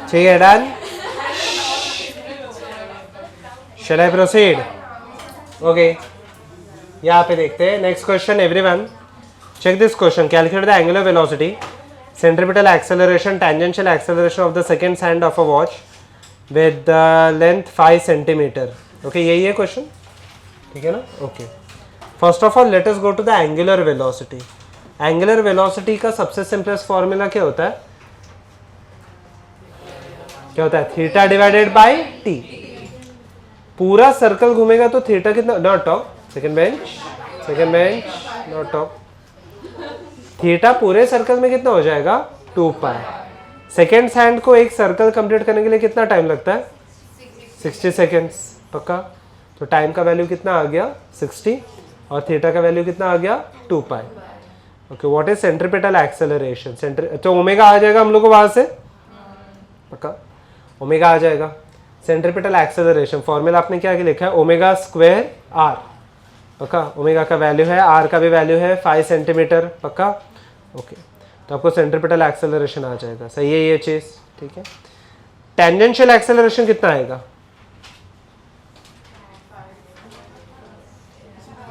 ठीक है, done. Shall I proceed? Okay. यहाँ पे देखते हैं next question. Everyone check this question. Calculate the angular velocity, centripetal acceleration, tangential acceleration of the second hand of a watch with the length 5 centimeter. Okay, यही है question. ठीक है ना? Okay. First of all let us go to the angular velocity. Angular velocity का सबसे simplest formula क्या होता है? क्या होता है? Theta divided by T. पूरा सर्कल घूमेगा तो थीटा कितना? Not top. Second bench not top. Theta पूरे सर्कल में कितना हो जाएगा? 2 पाई. सेकेंड हैंड को एक सर्कल कंप्लीट करने के लिए कितना टाइम लगता है? 60 सेकेंड्स. पक्का? तो टाइम का वैल्यू कितना आ गया? 60. और थीटा का वैल्यू कितना आ गया? 2 pi. Okay, what is centripetal acceleration? तो ओमेगा आ जाएगा हम लोग को वहां से. पक्का? ओमेगा आ जाएगा. सेंट्रीपिटल एक्सेलरेशन फॉर्मूला आपने क्या लिखा है? Omega square r. पक्का? ओमेगा का वैल्यू है, आर का भी वैल्यू है 5 सेंटीमीटर. पक्का? ओके, तो आपको सेंट्रीपिटल एक्सेलरेशन आ जाएगा. सही है ये चीज. ठीक है. टेंजेंशियल एक्सेलरेशन कितना आएगा?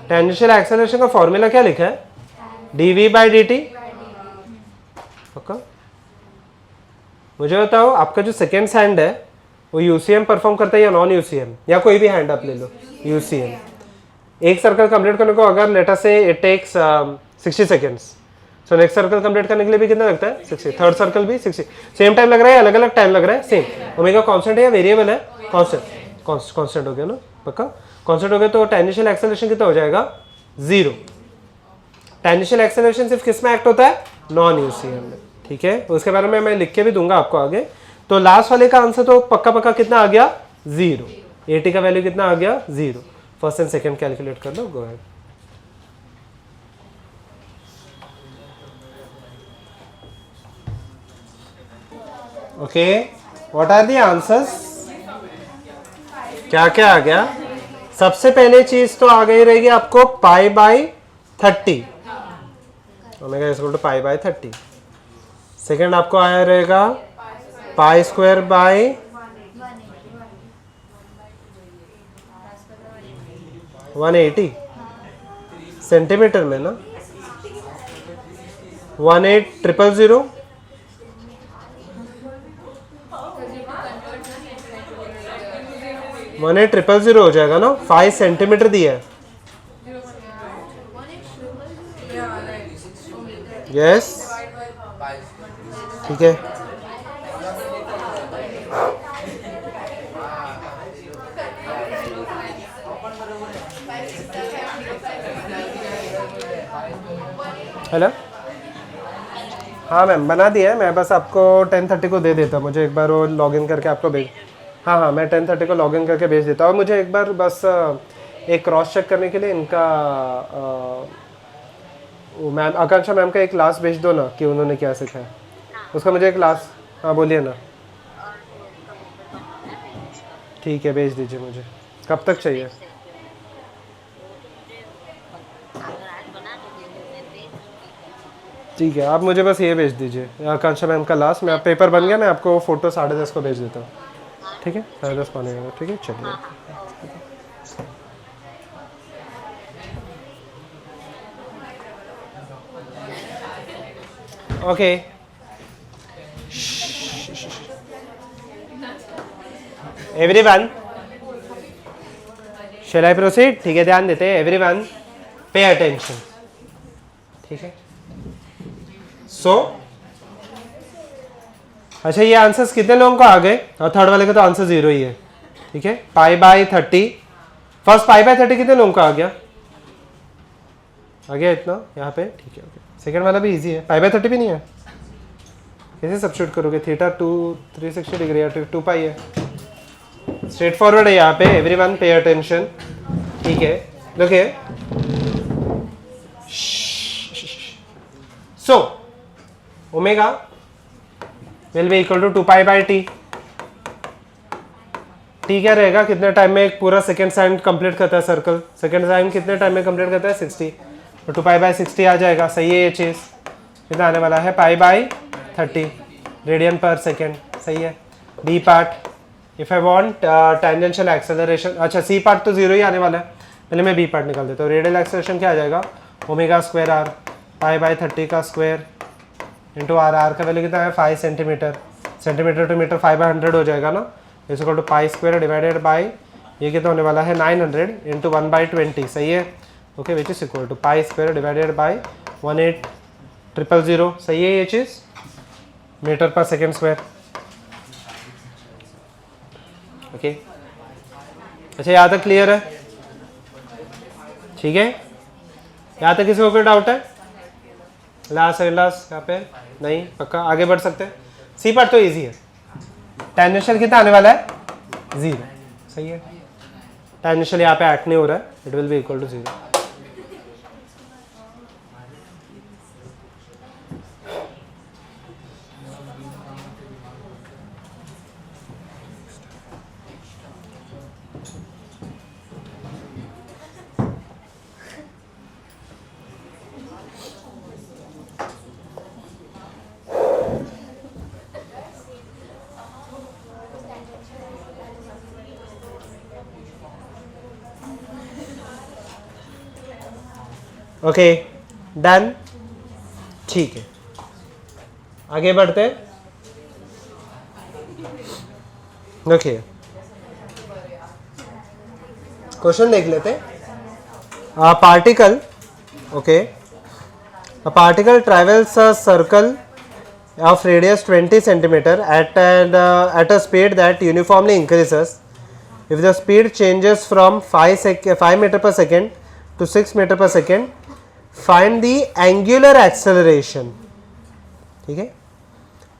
टेंजेंशियल एक्सेलरेशन का फॉर्मूला क्या लिखा है? dv by dt. पक्का? मुझे बताओ, आपका जो सेकेंड हैंड है वो यूसीएम परफॉर्म करता है या नॉन यूसीएम? या कोई भी हैंड आप ले लो. यूसीएम. एक सर्कल कंप्लीट करने को अगर लेटर से it takes 60 seconds, so next circle complete करने के लिए भी कितना लगता है? 60. थर्ड सर्कल भी 60. सेम टाइम लग रहा है, अलग अलग टाइम लग रहा है? सेम. ओमेगा कांस्टेंट है या वेरिएबल है? कांस्टेंट हो गया ना. पक्का? कांस्टेंट हो गया तो टेंजेंशियल एक्सेलरेशन कितना हो जाएगा? 0. टेंजेंशियल एक्सेलरेशन सिर्फ किस में एक्ट होता है? नॉन यूसीएम में. ठीक है, उसके बारे में मैं लिख के भी दूंगा आपको आगे. तो लास्ट वाले का आंसर तो पक्का पक्का कितना आ गया? 0. एटी का वैल्यू कितना आ गया? 0. फर्स्ट एंड सेकंड कैलकुलेट कर लो. Go ahead. Okay, what are the answers? क्या क्या आ गया? सबसे पहले चीज तो आ गई रहेगी आपको pi by 30. Omega is equal to pi by 30. Second आपको आया रहेगा पाई स्क्वायर बाई 180 सेंटीमीटर में ना. 18000 18000 हो जाएगा ना. 5 सेंटीमीटर दिया है. यस, ठीक है. हेलो. हाँ मैम, बना दिया है. मैं बस आपको 10:30 को दे देता. मुझे एक बार वो लॉगिन करके आपको भेज. हाँ, मैं 10:30 को लॉगिन करके भेज देता हूँ. मुझे एक बार बस एक क्रॉस चेक करने के लिए इनका मैम आकांक्षा मैम का एक क्लास भेज दो ना कि उन्होंने क्या सिखाया. उसका मुझे एक क्लास. हाँ बोलिए ना. ठीक है, भेज दीजिए मुझे. कब तक चाहिए? ठीक है, आप मुझे बस ये भेज दीजिए आकांक्षा मैम का लास्ट. मैं पेपर बन गया, मैं आपको फोटो 10:30 को भेज देता हूँ. ठीक है, 10:30 पाने का. ठीक है, चलिए. Okay, everyone shall I proceed? ठीक है, ध्यान देते हैं. Everyone pay attention. ठीक है. सो अच्छा, ये आंसर्स कितने लोगों को आ गए? और थर्ड वाले का तो आंसर 0 ही है. ठीक है. Pi by 30. First pi by 30 कितने लोगों का आ गया? आ गया इतना यहाँ पे. ठीक है. ओके, सेकंड वाला भी इजी है. पाई बाई 30 भी नहीं है. कैसे सब्स्टिट्यूट करोगे? थीटा 360 डिग्री या 2 पाई है. स्ट्रेट फॉरवर्ड है यहाँ पे. Everyone pay attention. ठीक है. देखिए, so omega will be equal to 2 pi by t. T क्या रहेगा, कितने टाइम में एक पूरा सेकेंड साइन कंप्लीट करता है सर्कल, सेकेंड साइन कितने टाइम में कंप्लीट करता है 60, तो 2 पाई बाई 60 आ जाएगा। सही है ये चीज़, कितना आने वाला है pi by 30 radian per second. सही है। B part, if I want tangential acceleration, अच्छा सी पार्ट तो जीरो ही आने वाला है, पहले मैं बी पार्ट निकाल देता हूँ। रेडियल एक्सेलरेशन क्या आ जाएगा, omega square r pi by 30 का स्क्वायर इंटू आर। आर का वैल्यू कितना है 5 सेंटीमीटर, सेंटीमीटर टू मीटर 5/100 हो जाएगा ना, is equal to pi square divided by ये कितना होने वाला है 900 इंटू 1/20। सही है। Okay, which is equal to pi square divided by 18,000। सही है ये चीज़, metre per second square. Okay अच्छा, यहाँ तक क्लियर है? ठीक है, यहाँ तक किसी को कोई डाउट है? लास्ट सेकंड लास्ट यहाँ पे नहीं, पक्का आगे बढ़ सकते हैं। सी पार्ट तो इजी है। टेंजेंशियल कितना आने वाला है 0। सही है, टेंजेंशियल यहाँ पे ऐड नहीं हो रहा है, it will be equal to 0। Okay done, ठीक है आगे बढ़ते। ओके क्वेश्चन देख लेते। Particle, okay, a particle travels a circle of radius 20 centimeter at a speed that uniformly increases. If the speed changes from 5 meter per second to 6 meter per second, find the angular acceleration. ठीक है,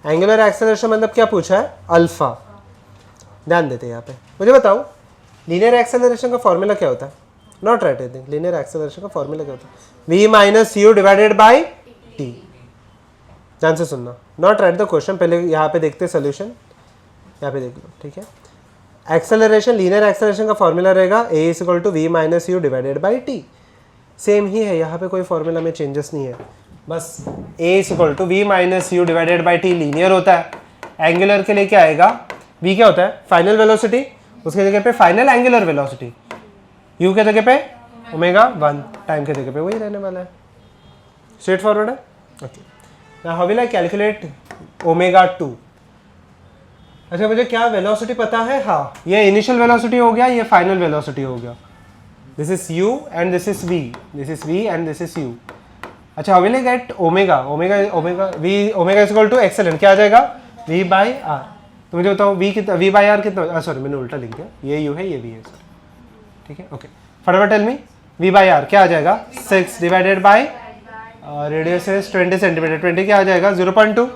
angular acceleration मतलब क्या पूछा है, alpha. ध्यान देते हैं यहाँ पे। मुझे बताओ लीनियर एक्सेलरेशन का फॉर्मूला क्या होता है? Not right anything, linear acceleration का फॉर्मूला क्या होता है, v minus u divided by T. ध्यान से सुनना, नॉट राइट द क्वेश्चन, पहले यहाँ पे देखते सोल्यूशन, यहाँ पे देख लो। ठीक है, एक्सेलरेशन, लीनियर एक्सेलरेशन का फॉर्मूला रहेगा a is equal to v minus u divided by t. Same ही है, यहाँ पे कोई फॉर्मूला में चेंजेस नहीं है, बस a is equal to v minus u divided by t linear होता है। एंगुलर के लिए क्या आएगा, v क्या होता है फाइनल वेलोसिटी, उसके जगह पे फाइनल एंगुलर वेलोसिटी, u के जगह पे ओमेगा 1, टाइम के जगह पे वही रहने वाला है। स्ट्रेट फॉरवर्ड है। Okay, now how will I calculate omega 2। अच्छा मुझे क्या वेलोसिटी पता है, हाँ ये इनिशियल वेलोसिटी हो गया, ये फाइनल वेलोसिटी हो गया। This is u and this is v, this is v and this is u। अच्छा how will I get omega, omega omega v, omega is equal to excellent क्या आ जाएगा v by r। तो मुझे बताओ v कितना, v by r कितना, sorry मैंने उल्टा लिख दिया, ये u है ये v है सर। ठीक है, ओके फटाफट tell me v by r क्या आ जाएगा 6 divided by radius is 20 centimetre, 20 क्या आ जाएगा 0.2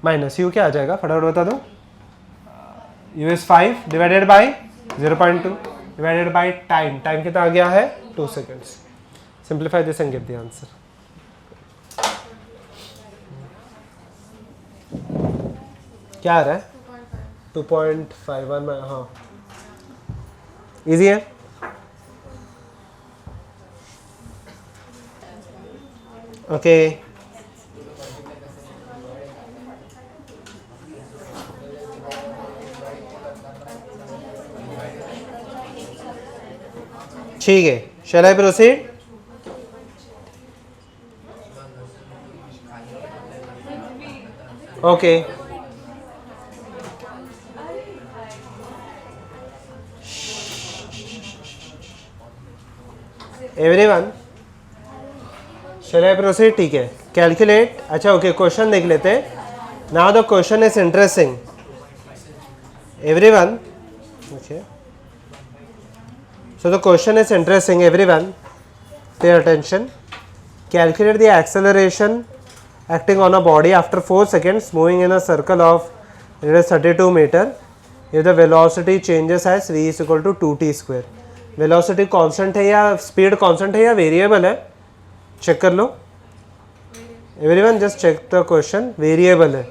माइनस u क्या आ जाएगा फटाफट बता दो, u is 5 divided by 0.2 divided by time, time कितना आ गया है 2 seconds. Simplify this and get the answer. क्या आ रहा है 2.51 में, हाँ इजी है। ओके ठीक है, shall I proceed. Okay everyone shall I proceed, ठीक है कैलकुलेट। अच्छा ओके क्वेश्चन देख लेते हैं। Now the question is interesting everyone. Okay so the question is interesting everyone, pay attention. Calculate the acceleration acting on a body after 4 seconds moving in a circle of radius 32 meter if the velocity changes as v is equal to 2t square। Velocity constant है या speed constant है या variable है, check कर लो। Everyone just check the question, variable है,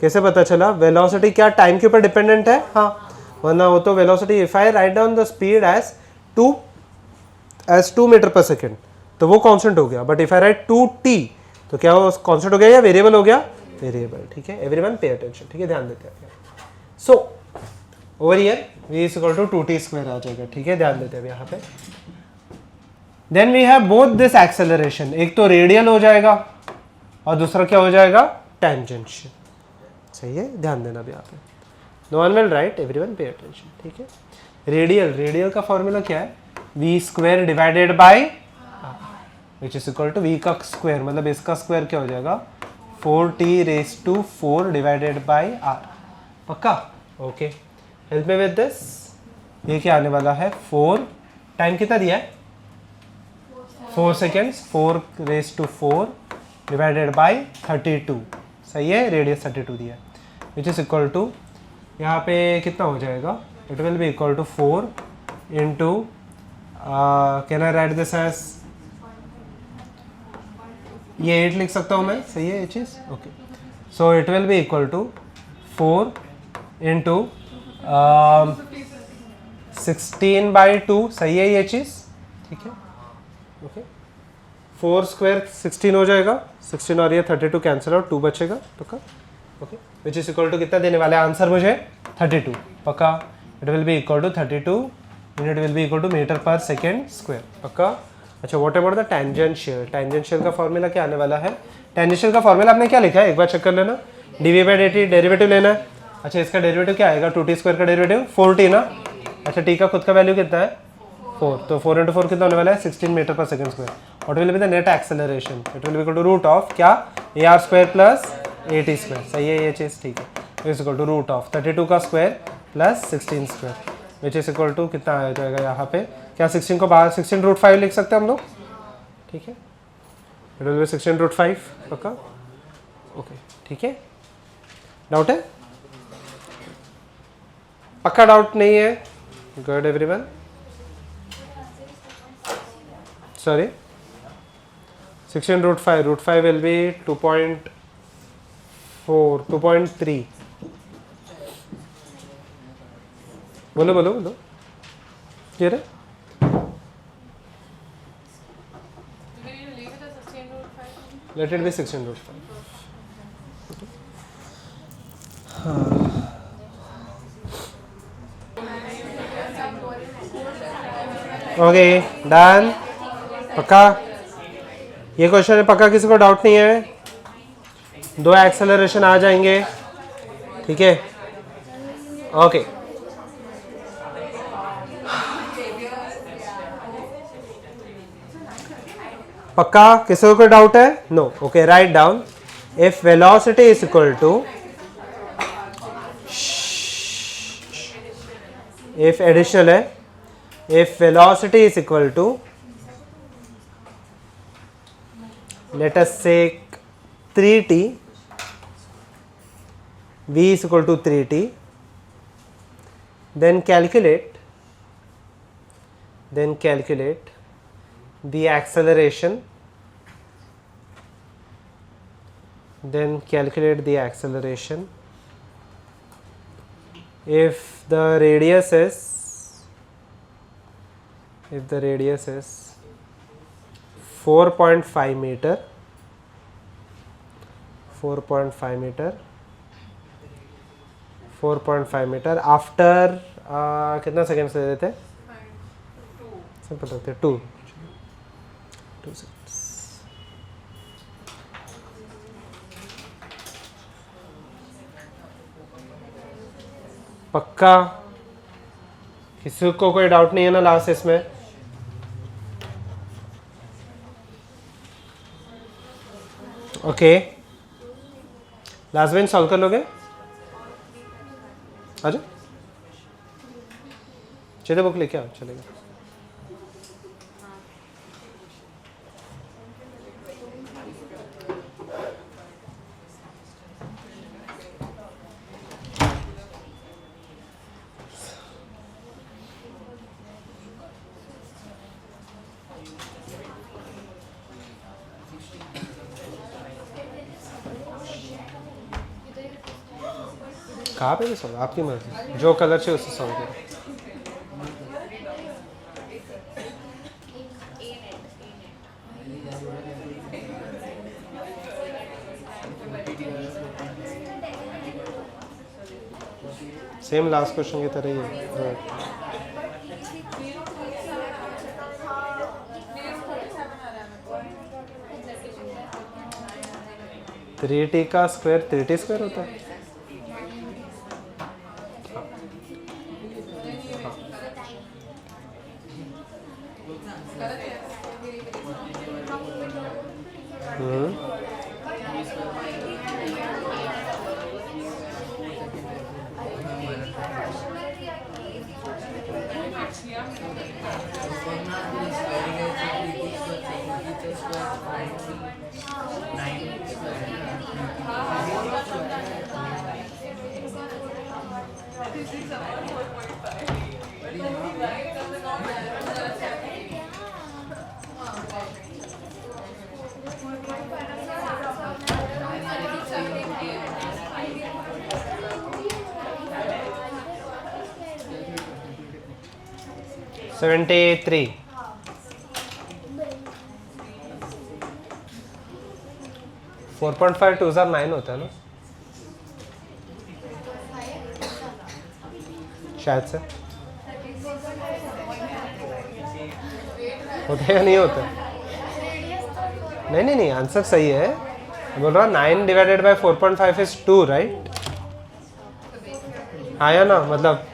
कैसे पता चला? वेलोसिटी क्या टाइम के ऊपर डिपेंडेंट है? हाँ, वरना वो तो velocity, if I write down the speed as 2 metre per second तो वो कांस्टेंट हो गया, but if I right 2t तो क्या वो कांस्टेंट हो गया या वेरिएबल हो गया? वेरिएबल, ठीक है। एवरीवन पे अटेंशन, ठीक है, ध्यान देते हैं। So over here v is equal to 2t square आ जाएगा, ठीक है, ध्यान देते हैं यहाँ पे। Then we have both this acceleration, एक तो रेडियल हो जाएगा और दूसरा क्या हो जाएगा? टेंजेंशियल, सही है, ध्यान देना भी यहाँ पे। No one will write, everyone pay attention, ठीक है। रेडियल का फॉर्मूला क्या है? v square divided by which is equal to v का स्क्वायर, मतलब इसका स्क्वायर क्या हो जाएगा? 4t⁴ डिवाइडेड बाय r, पक्का? Okay, help me with this. ये क्या आने वाला है? 4, टाइम कितना दिया है? 4 सेकेंड्स, 4⁴ डिवाइडेड बाय 32, सही है, रेडियस 32 दिया है, विच इज इक्वल टू यहाँ पे कितना हो जाएगा? It will be equal to 4 into, can I write this as, ये 8 लिख सकता हूँ मैं, सही है ये चीज़, okay. So it will be equal to 4 into 16/2, सही है ये चीज़, ठीक है, ओके। 4 स्क्वायर 16 हो जाएगा, 16 और ये 32 कैंसिल आउट, 2 बचेगा, पक्का, okay, which is equal to कितना देने वाला है आंसर मुझे? 32, पक्का। It will be equal to 32 unit will be equal to metre per second square, पक्का। अच्छा, what about the tangential? Tangential का फॉर्मूला क्या आने वाला है? टेंजेंशियल का फॉर्मूला आपने क्या लिखा है, एक बार चेक कर लेना। dv/dt डेरिवेटिव लेना है। अच्छा, इसका डेरिवेटिव क्या आएगा? 2t स्क्वायर का डेरिवेटिव 4t ना। अच्छा, t का खुद का वैल्यू कितना है? 4, तो 4 × 4 कितना होने वाला है? 16 metre per second square. What will be the net acceleration? It will be equal to root of क्या? ar² प्लस at स्क्वायर, सही है ये चीज़, ठीक है, is equal to root of 32 का square plus 16 square, which is equal to कितना आ जाएगा यहाँ पे? क्या 16 को बाहर 16√5 लिख सकते हैं हम लोग, ठीक है, इट विल बी 16√5, पक्का, ओके, ठीक है। डाउट है? पक्का डाउट नहीं है? Good everyone, sorry 16√5, √5 will be 2.4, 2.3, बोलो बोलो बोलो, क्लियर है? Let it be 16√5. Okay, done, पक्का। ये क्वेश्चन है पक्का, किसी को डाउट नहीं है? 2 एक्सेलरेशन आ जाएंगे, ठीक है, ओके। पक्का, किसी को कोई डाउट है? No, okay, write down. If velocity is equal to, if additional है, if velocity is equal to, let us say 3t, v is equal to 3t, then calculate the acceleration, if the radius is 4.5 meter, 4.5 metre after कितना seconds दे देते? Simple रखते हैं 2 seconds. पक्का, किसी को कोई doubt नहीं है ना लास्ट इसमें? ओके, लास्ट बेंच सॉल्व कर लोगे? आजा, चलिए बुक लेके आओ, चलेगा। कहाँ पे भी सॉल्व, आपकी मर्जी, जो कलर चाहिए उससे सॉल्व करो। सेम लास्ट क्वेश्चन की तरह ही है। 3t का स्क्वायर 3t स्क्वायर होता है। $73 4.5 2009 होता है ना शायद से, होता या नहीं होता? नहीं आंसर सही है, बोल रहा 9 डिवाइडेड बाय 4.5 इज 2 राइट? हाँ या ना, मतलब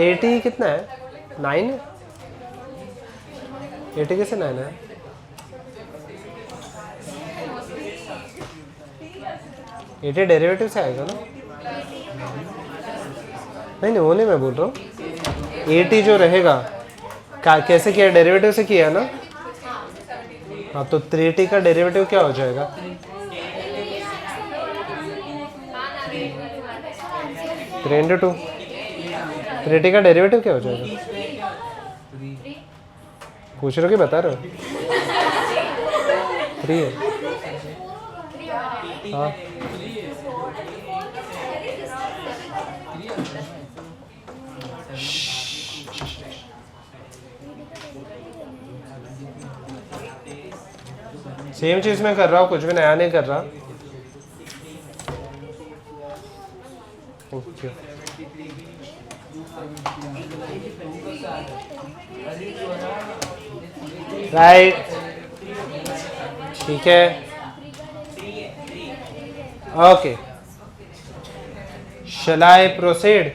एटी कितना है? 9 है। 80 कैसे 9 है? एटी डेरिवेटिव से आएगा ना? नहीं वो नहीं मैं बोल रहा हूँ, 80 जो रहेगा कैसे किया, डेरिवेटिव से किया ना? हाँ तो 3t का डेरिवेटिव क्या हो जाएगा? 3 × 2 3t का डेरिवेटिव क्या हो जाएगा? पूछ रहे हो कि बता रहे हो? 3 है। हाँ सेम चीज मैं कर रहा हूँ, कुछ भी नया नहीं कर रहा। ओके राइट, ठीक है, okay. Shall I proceed?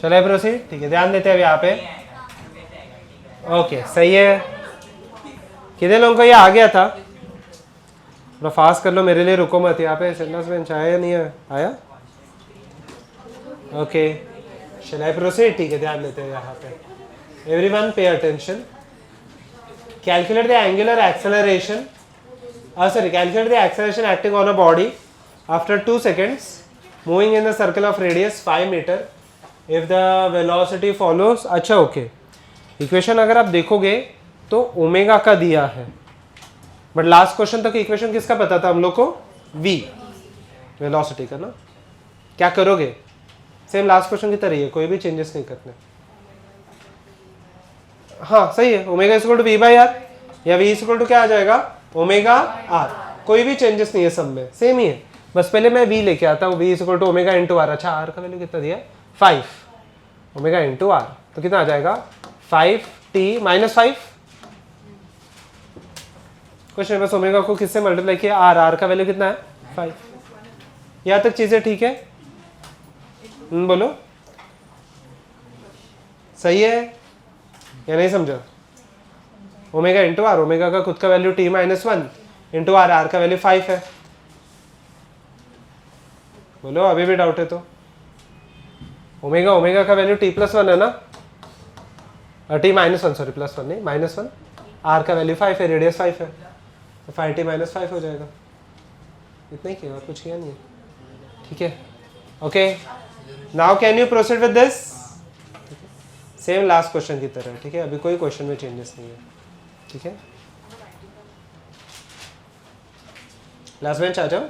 Shall I proceed? ठीक है, ध्यान देते हैं अब यहाँ पे। ओके सही है। कितने लोगों को ये आ गया था? थोड़ा फास्ट कर लो मेरे लिए, रुको मत। यहाँ पे सेंटेंस बेंच आया या नहीं आया? Okay shall I proceed? ठीक है, ध्यान देते हैं यहाँ पे। Everyone pay attention. Calculate the angular acceleration, calculate the acceleration acting on a body after 2 seconds moving in the circle of radius 5 meter if the velocity follows। अच्छा okay, equation अगर आप देखोगे तो ओमेगा का दिया है, बट लास्ट क्वेश्चन तक equation किसका पता था हम लोग को? v वेलोसिटी का ना। क्या करोगे? सेम लास्ट क्वेश्चन की तरह ही है, कोई भी चेंजेस नहीं करने। हाँ सही है, omega is equal to v by r या वी इज इक्वल टू क्या आ जाएगा ओमेगा आर, कोई भी चेंजेस नहीं है, सब में सेम ही है। बस पहले मैं वी लेके आता हूँ, v is equal to omega into r. अच्छा आर का वैल्यू कितना दिया 5, ओमेगा इंटू आर तो कितना आ जाएगा 5t माइनस 5। कुछ नहीं, बस ओमेगा को किससे मल्टीप्लाई किया आर, आर का वैल्यू कितना है 5। यहाँ तक चीजें ठीक है? बोलो सही है या नहीं समझा? ओमेगा इंटू आर, ओमेगा का खुद का value t minus 1 into r, r का वैल्यू 5 है। बोलो अभी भी डाउट है तो? ओमेगा, ओमेगा का वैल्यू t प्लस 1 है ना, t माइनस 1 सॉरी प्लस 1 नहीं माइनस 1, आर का वैल्यू 5 है, रेडियस 5 है तो 5t माइनस 5 हो जाएगा। इतना ही किया और कुछ किया नहीं है, ठीक है? Okay now can you proceed with this? Same last question की तरह, ठीक है? अभी कोई क्वेश्चन में चेंजेस नहीं है, ठीक है? लास्ट बेंच आ जाओ।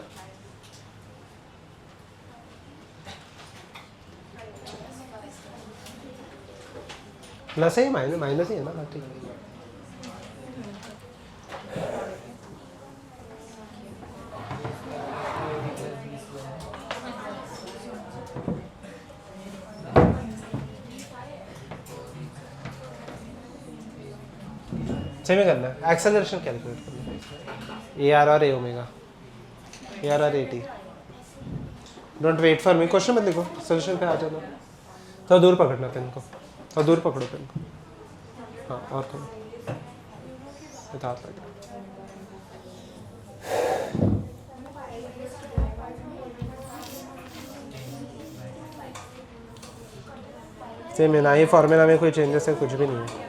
प्लस है माइनस, माइनस ही है ना, हाँ ठीक है। सेम ही करना है, एक्सेलरेशन कैलकुलेट करना है, ए आर और ए ओमेगा, ए आर और a t. Don't wait for me, question मत लिखो, सोल्यूशन पे आ जाना। थोड़ा दूर पकड़ना पेन को, थोड़ा दूर पकड़ो पेन को, हाँ और थोड़ा हाथ लगे। सेम है ना, ये फॉर्मूला में कोई चेंजेस है कुछ भी नहीं है।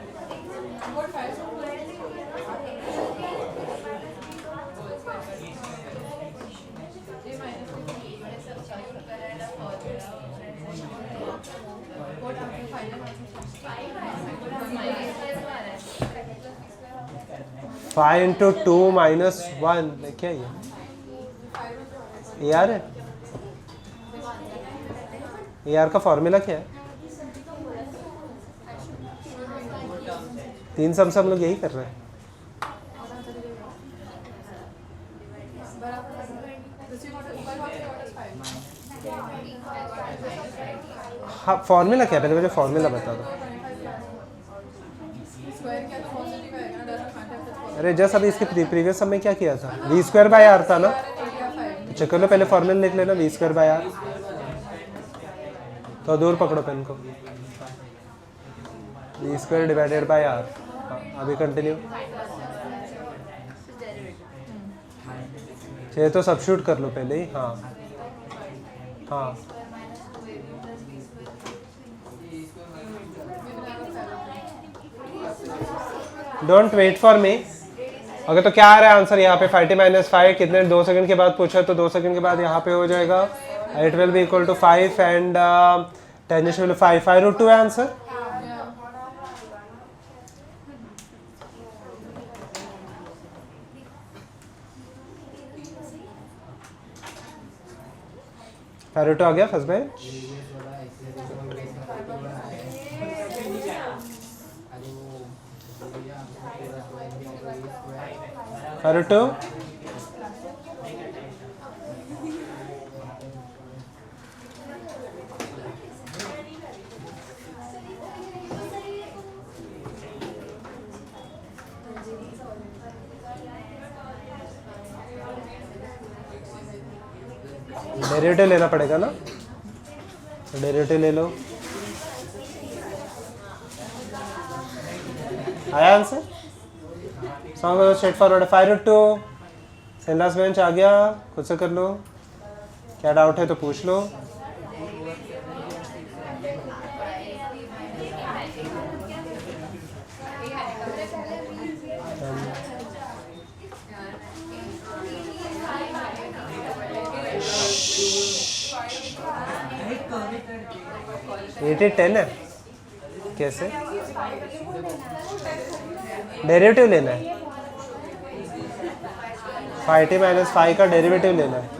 फाइव इंटू टू माइनस 1 क्या ये ए आर है? ए आर का फॉर्मूला क्या है? तीन सम से हम लोग यही कर रहे हैं। हाँ फॉर्मूला क्या है, पहले मुझे फॉर्मूला बता दो। अरे जस्ट अभी इसके प्रीवियस सम में क्या किया था, वी स्क्वायर बाय आर था ना, तो चेक कर लो पहले फॉर्मूला लिख लेना, वी स्क्वायर बाय आर। तो दूर पकड़ो पेन को, v square divided by r. अभी कंटिन्यू, चलिए तो सब्स्टिट्यूट कर लो पहले ही। हाँ हाँ don't wait for me. Okay तो क्या आ रहा है आंसर यहाँ पे 5t माइनस 5, कितने 2 सेकंड के बाद पूछा तो 2 सेकंड के बाद यहाँ पे हो जाएगा, it will be equal to 5 and tangent will 5/√2 है आंसर। √2 आ गया फर्स्ट बेंच। √2 डेरिवेटिव लेना पड़ेगा ना, तो डेरिवेटिव ले लो। आया answer? Song straight forward 5/2। Send bench आ गया, खुद से कर लो, क्या डाउट है तो पूछ लो। एट 10 है कैसे? डेरिवेटिव लेना है, 5t माइनस 5 का डेरिवेटिव लेना है।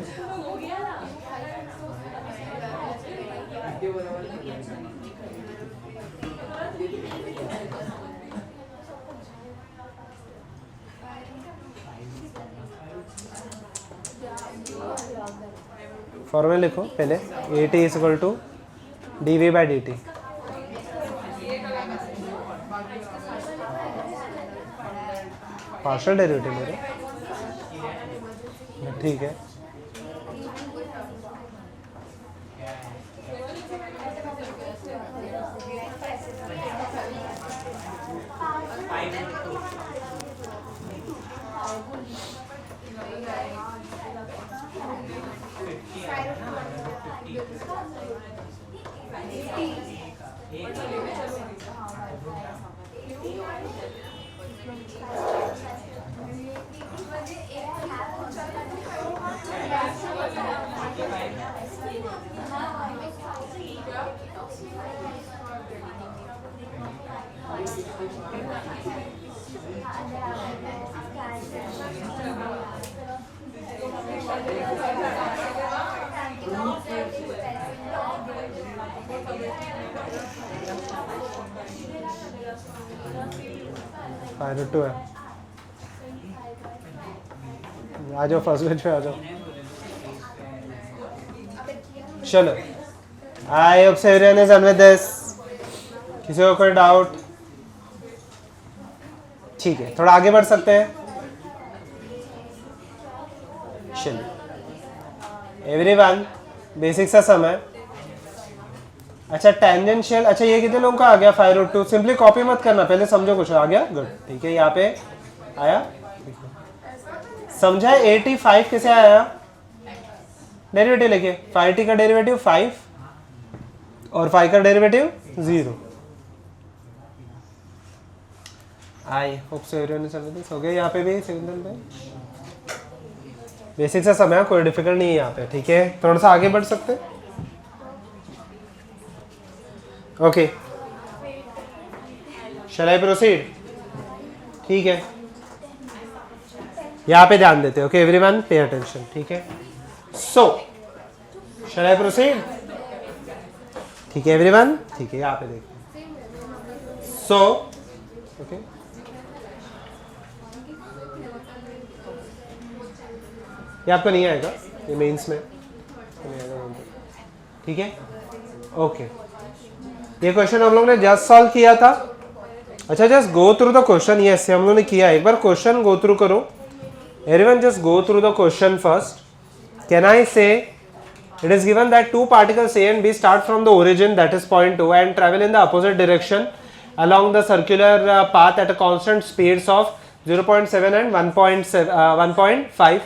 फॉर्मूला लिखो पहले, a t is equal to d v by D t. Partial derivative मेरे, ठीक है। -2 है। आ जाओ फर्स्ट बेंच पे आ जाओ। चलो, I hope everyone is done with this. किसी को कोई डाउट? ठीक है, थोड़ा आगे बढ़ सकते हैं। चलिए एवरीवन, बेसिक सा समय। अच्छा टेंजेंशियल, अच्छा ये कितने लोगों का आ गया 5√2? सिंपली कॉपी मत करना, पहले समझो कुछ। आ गया? गुड, ठीक है। यहाँ पे आया, समझा? 85 कैसे आया? डेरिवेटिव लेके 5t का डेरिवेटिव 5 और 5 का डेरिवेटिव 0। आई होप सो एवरीवन समझ दिस। हो गया यहाँ पे भी सिग्नल पे। बेसिक सा समय, कोई डिफिकल्ट नहीं है यहाँ पे, ठीक है। थोड़ा सा आगे बढ़ सकते हैं। Okay, shall I proceed? ठीक है, यहाँ पे ध्यान देते हैं। ओके एवरीवन, पे अटेंशन, ठीक है। सो शैल आई प्रोसीड? ठीक है एवरीवन, ठीक है। यहाँ पे देखिए। सो ओके, ये आपको नहीं आएगा, ये मेंस में नहीं आएगा, ठीक है। ओके, ये क्वेश्चन हम लोग ने जस्ट सॉल्व किया था। अच्छा, just go through the question. Yes, हम लोग ने किया। एक बार क्वेश्चन गो थ्रू करो everyone, just go through the question first. Can I say it is given that two particles A and B start from the origin, that is point 2, and travel in the opposite direction along the circular path at a constant speeds of 0.7 and 1.5.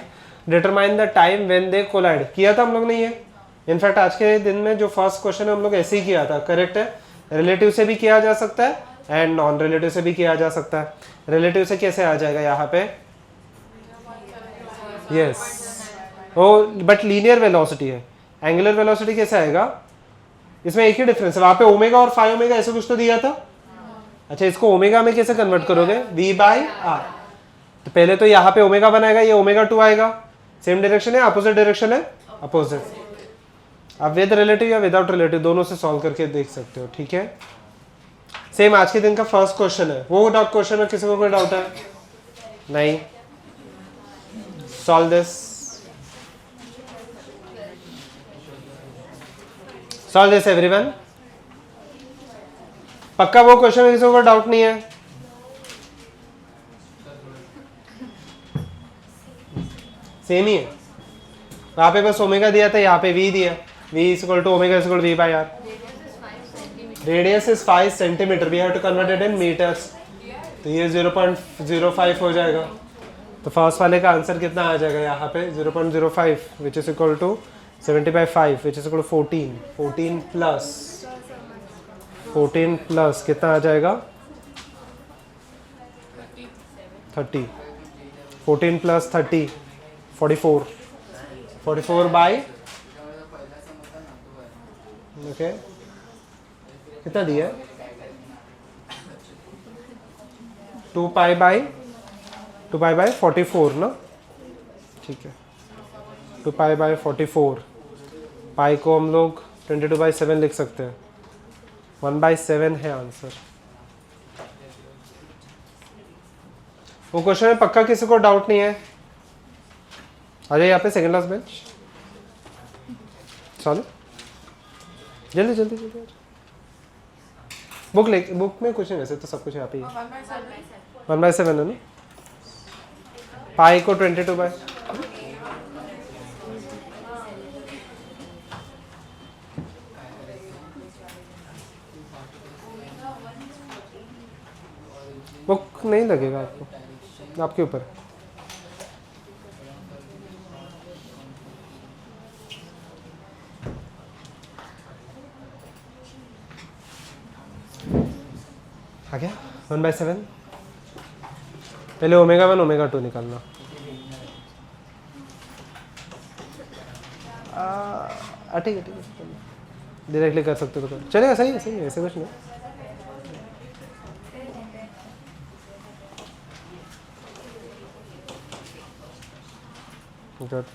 Determine the time when they collide. किया था हम लोग ने ये। In fact आज के दिन में जो फर्स्ट क्वेश्चन है हम लोग ऐसे ही किया था, करेक्ट है। रिलेटिव से भी किया जा सकता है एंड नॉन रिलेटिव से भी किया जा सकता है। रिलेटिव से कैसे आ जाएगा यहाँ पे? यस, वो बट लीनियर वेलोसिटी है। एंगुलर वेलोसिटी कैसे आएगा? इसमें एक ही डिफरेंस है, वहां पे ओमेगा और फाई ओमेगा ऐसे कुछ तो दिया था। अच्छा, इसको ओमेगा में कैसे कन्वर्ट करोगे? v/r। तो पहले तो यहाँ पे ओमेगा बनाएगा, ये ओमेगा 2 आएगा। सेम डायरेक्शन है, अपोजिट डायरेक्शन है, अपोजिट। आप विद रिलेटिव या विदाउट रिलेटिव दोनों से सॉल्व करके देख सकते हो, ठीक है। सेम आज के दिन का फर्स्ट क्वेश्चन है, वो डाउट क्वेश्चन है। किसी को कोई डाउट है? नहीं? Solve this, solve this everyone. पक्का वो क्वेश्चन में किसी को डाउट नहीं है? सेम ही है, वहां पे बस ओमेगा दिया था, यहाँ पे v दिया। v = omega = v/r। Radius is 5 centimetre, we have to convert it in metres. तो ये 0.05 हो जाएगा। तो फर्स्ट वाले का आंसर कितना आ जाएगा यहाँ पे? 0.05 which is equal to 70/5 which is equal to 14। 14 plus कितना आ जाएगा? 30। 14 प्लस 30 44। 44/, ओके, कितना दिया? 2π/44 ना, ठीक है। 2π/44, पाई को हम लोग 22/7 लिख सकते हैं। 1/7 है आंसर। वो क्वेश्चन में पक्का किसी को डाउट नहीं है? आ जाइए यहाँ पे सेकंड लास्ट बेंच। सॉरी जल्दी जल्दी जल्दी बुक में कुछ नहीं, वैसे तो सब कुछ यहाँ पे ही है। 1/7 है ना, पाई को 22 बाय बुक नहीं लगेगा आपको, आपके ऊपर। आ गया 1/7। पहले ओमेगा 1 ओमेगा 2 निकालना। ठीक है ठीक है, डायरेक्टली कर सकते हो तो चलेगा, सही है ऐसे कुछ नहीं। गुड,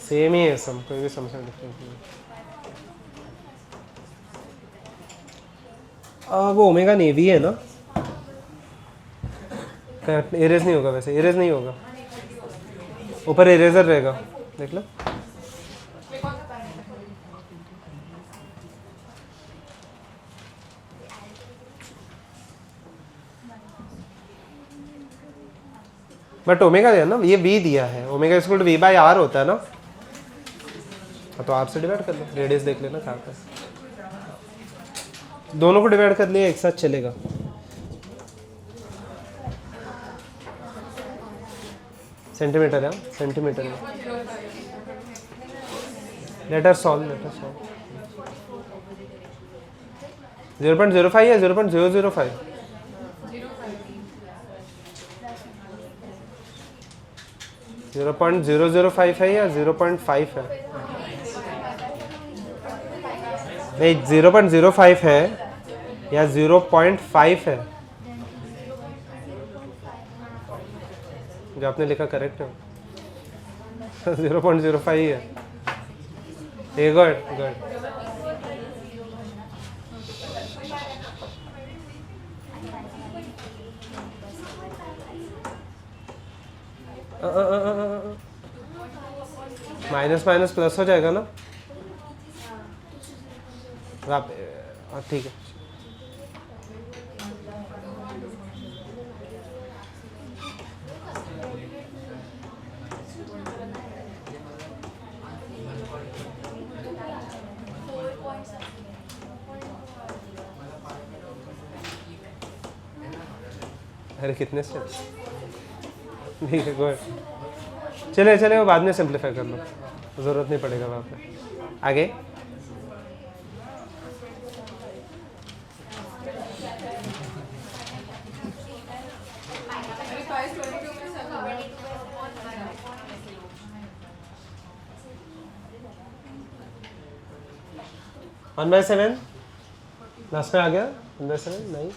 सेम ही है सम, कोई भी समस्या डिफरेंस नहीं। वो ओमेगा नेवी है ना, इरेज नहीं होगा, वैसे इरेज नहीं होगा, ऊपर इरेजर रहेगा, देख लो। बट ओमेगा दिया ना, ये वी दिया है, omega equal to v by r होता है ना, तो आर से डिवाइड कर लो, रेडियस देख लेना कहाँ पे, दोनों को डिवाइड कर लिया एक साथ चलेगा। सेंटीमीटर है, सेंटीमीटर में। लेटर सॉल्व 0.05 या 0.005? 0.005 है या 0.5 है? नहीं, 0.05 है या 0.5 है? जो आपने लिखा करेक्ट है। 0.05 ही है। ये good good. Minus minus plus हो जाएगा ना, ठीक है। अरे कितने स्टेप्स, ठीक है गुड। चले चले, वो बाद में सिंप्लीफाई कर लो, ज़रूरत नहीं पड़ेगा वहाँ पे। आगे वन बाय 7 लास्ट में आ गया। 1/7 नहीं,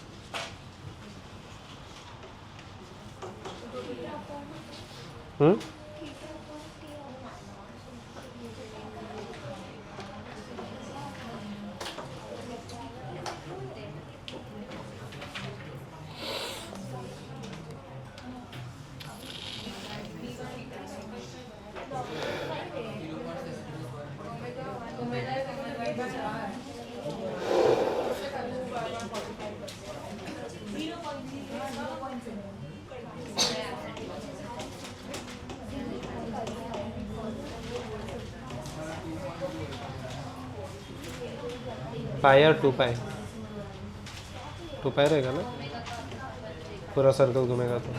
पाई और 2 पाई, 2 पाई रहेगा ना, पूरा सर्कल घूमेगा तो।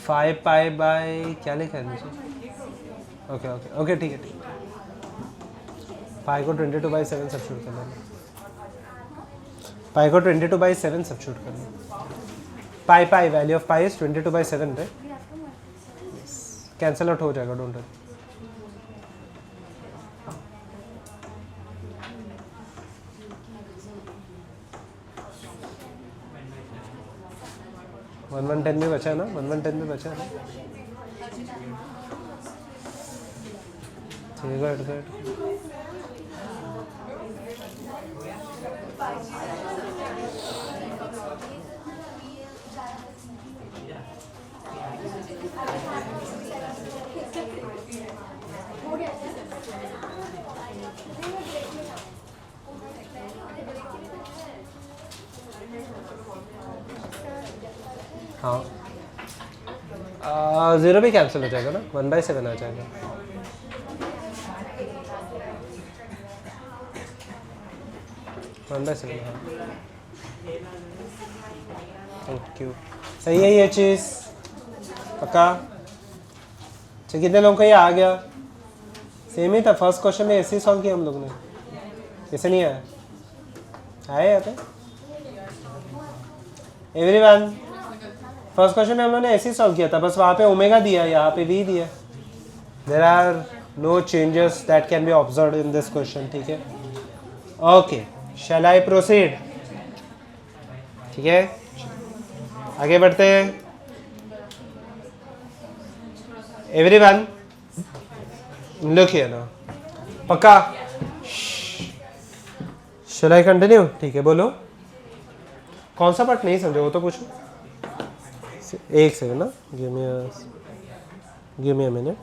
फाइव पाई बाय क्या लिखा है नीचे? ओके ओके ओके, ठीक है ठीक है। पाई को 22/7 सब्स्टिट्यूट कर लेना, पाई को 22/7 सब्स्टिट्यूट करना। Pi value of pi is 22/7 right. Cancel out हो जाएगा, डोंट वरी। वन 110 भी बचा है ना, 110 भी बचा है ना। Good good. हाँ 0 भी कैंसिल हो जाएगा ना, 1/7 आ जाएगा। Thank you. सही है ये चीज़ पक्का। अच्छा कितने लोगों का ये आ गया? सेम ही था, फर्स्ट क्वेश्चन में ऐसे ही सॉल्व किया हम लोग ने, कैसे नहीं आया? आया यहाँ पे एवरीवन? फर्स्ट क्वेश्चन में हम लोगों ने ऐसे ही सॉल्व किया था, बस वहाँ पे ओमेगा दिया, यहाँ पे वी दिया। There are no changes that can be observed in this question, ठीक है। Okay, shall I proceed? ठीक है, आगे बढ़ते हैं। एवरीवन लुक हियर नाउ, पक्का? शैल आई कंटिन्यू? ठीक है, बोलो कौन सा पार्ट नहीं समझे वो तो पूछो। एक सेकंड ना, गिव मी अ मिनट।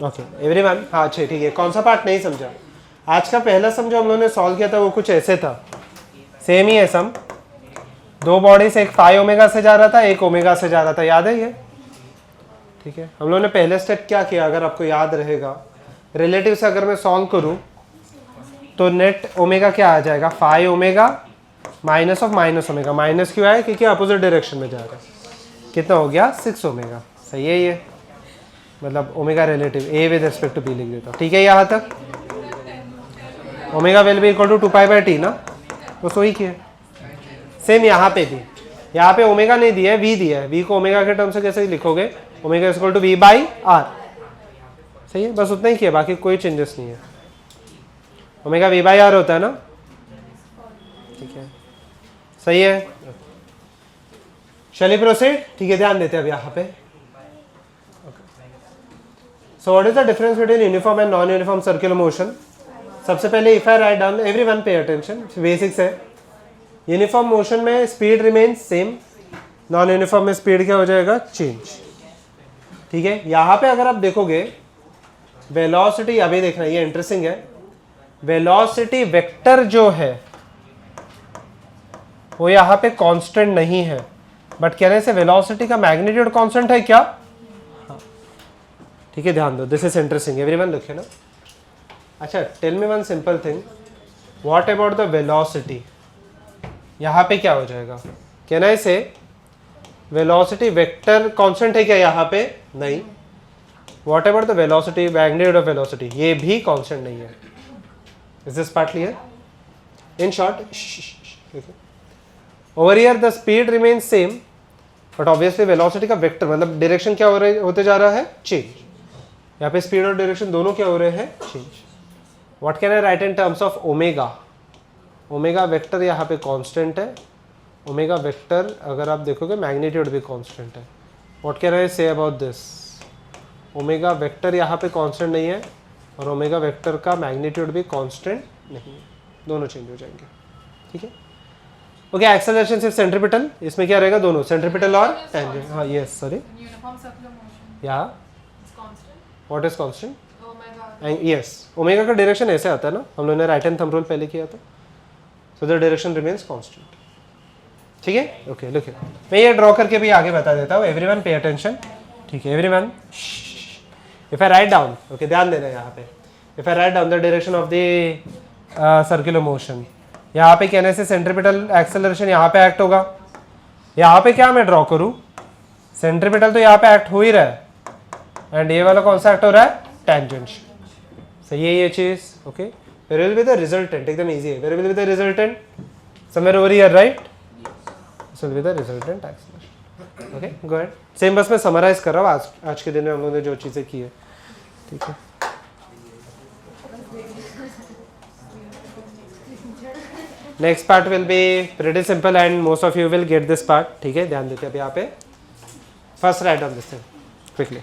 ओके एवरीवन, हाँ अच्छा ठीक है, कौन सा पार्ट नहीं समझा? आज का पहला सम जो हम लोगों ने सॉल्व किया था वो कुछ ऐसे था, सेम ही है सम। दो बॉडीज, एक 5 ओमेगा से जा रहा था, एक ओमेगा से जा रहा था, याद है ये? ठीक है, हम लोगों ने पहले स्टेप क्या किया अगर आपको याद रहेगा, रिलेटिव से अगर मैं सॉल्व करूं तो नेट ओमेगा क्या आ जाएगा? 5 omega minus of minus omega. Minus क्यों आया? क्योंकि अपोजिट डायरेक्शन में जा रहा है। कितना हो गया? 6 ओमेगा। सही है ये, मतलब omega relative a with respect to b लिख देता हूँ, ठीक है यहाँ तक। Omega will be equal to 2π/t ना, बस वही किया। सेम यहाँ पे भी, यहाँ पे ओमेगा नहीं दिया है, वी दिया है। वी को ओमेगा के टर्म से कैसे लिखोगे? Omega is equal to v/r। सही है, बस उतना ही किया, बाकी कोई चेंजेस नहीं है। ओमेगा v/r होता है ना, ठीक है, सही है। चलिए प्रोसीड, ठीक है, ध्यान देते हैं अब यहाँ पे। So what is the difference between uniform and non uniform circular motion? सबसे पहले if I write down, everyone pay attention, basics है। यूनिफॉर्म मोशन में speed remains same, non uniform में स्पीड क्या हो जाएगा? चेंज, ठीक है। यहाँ पे अगर आप देखोगे वेलोसिटी, अभी देखना ये इंटरेस्टिंग है, वेलोसिटी वेक्टर जो है वो यहाँ पे कांस्टेंट नहीं है, बट कहने से वेलोसिटी का मैग्नीट्यूड कांस्टेंट है क्या? हाँ, ठीक है, ध्यान दो, this is interesting, everyone look here ना। अच्छा tell me one simple thing, what about the velocity? यहाँ पे क्या हो जाएगा? कैन आई से वेलोसिटी वेक्टर कांस्टेंट है क्या यहाँ पे? नहीं। What about the velocity, magnitude of velocity? ये भी कांस्टेंट नहीं है। Is this part clear? In short, over here the speed remains same, but obviously velocity का वेक्टर मतलब डायरेक्शन क्या होते जा रहा है? चेंज। यहाँ पे स्पीड और डायरेक्शन दोनों क्या हो रहे हैं? Change. What can I right in terms of omega? Omega vector यहाँ पे कांस्टेंट है, ओमेगा वेक्टर अगर आप देखोगे मैग्नीट्यूड भी कांस्टेंट है। What can I say about this? Omega vector यहाँ पे कांस्टेंट नहीं है और ओमेगा वेक्टर का मैग्नीट्यूड भी कांस्टेंट नहीं है, दोनों चेंज हो जाएंगे, ठीक है। ओके, एक्सेलरेशन सिर्फ सेंट्रीपिटल, इसमें क्या रहेगा? दोनों सेंट्रीपिटल और टेंजेंट। हाँ यस, सॉरी, या what is constant? Yes, omega का डायरेक्शन ऐसे आता है ना, हम लोगों ने राइट हैंड थंब रूल पहले किया था, so the direction remains constant, ठीक है। ओके लुक हियर, मैं ये ड्रॉ करके भी आगे बता देता हूँ, एवरीवन पे अटेंशन, ठीक है। Everyone if I write down, okay ध्यान देना यहाँ पे, if I write down the direction of the circular motion, यहाँ पे कहने से सेंट्रीपिटल एक्सेलरेशन यहाँ पे एक्ट होगा। यहाँ पे क्या मैं ड्रॉ करूँ? सेंट्रीपिटल तो यहाँ पे एक्ट हो ही रहा है, एंड ये वाला कौन सा एक्ट हो रहा है? टेंजेंट। सही है ये चीज, okay. Where will be the resultant? एकदम इजी है, where will be the resultant? Somewhere over here, right? so with the resultant acceleration. Okay, go ahead. Same बस मैं समराइज कर रहा हूँ आज के दिन में हम लोगों ने जो चीज़ें की है, ठीक है. Next part will be pretty simple and most of you will get this part. ठीक है, ध्यान देते हैं अब यहाँ पे. First write down this thing quickly.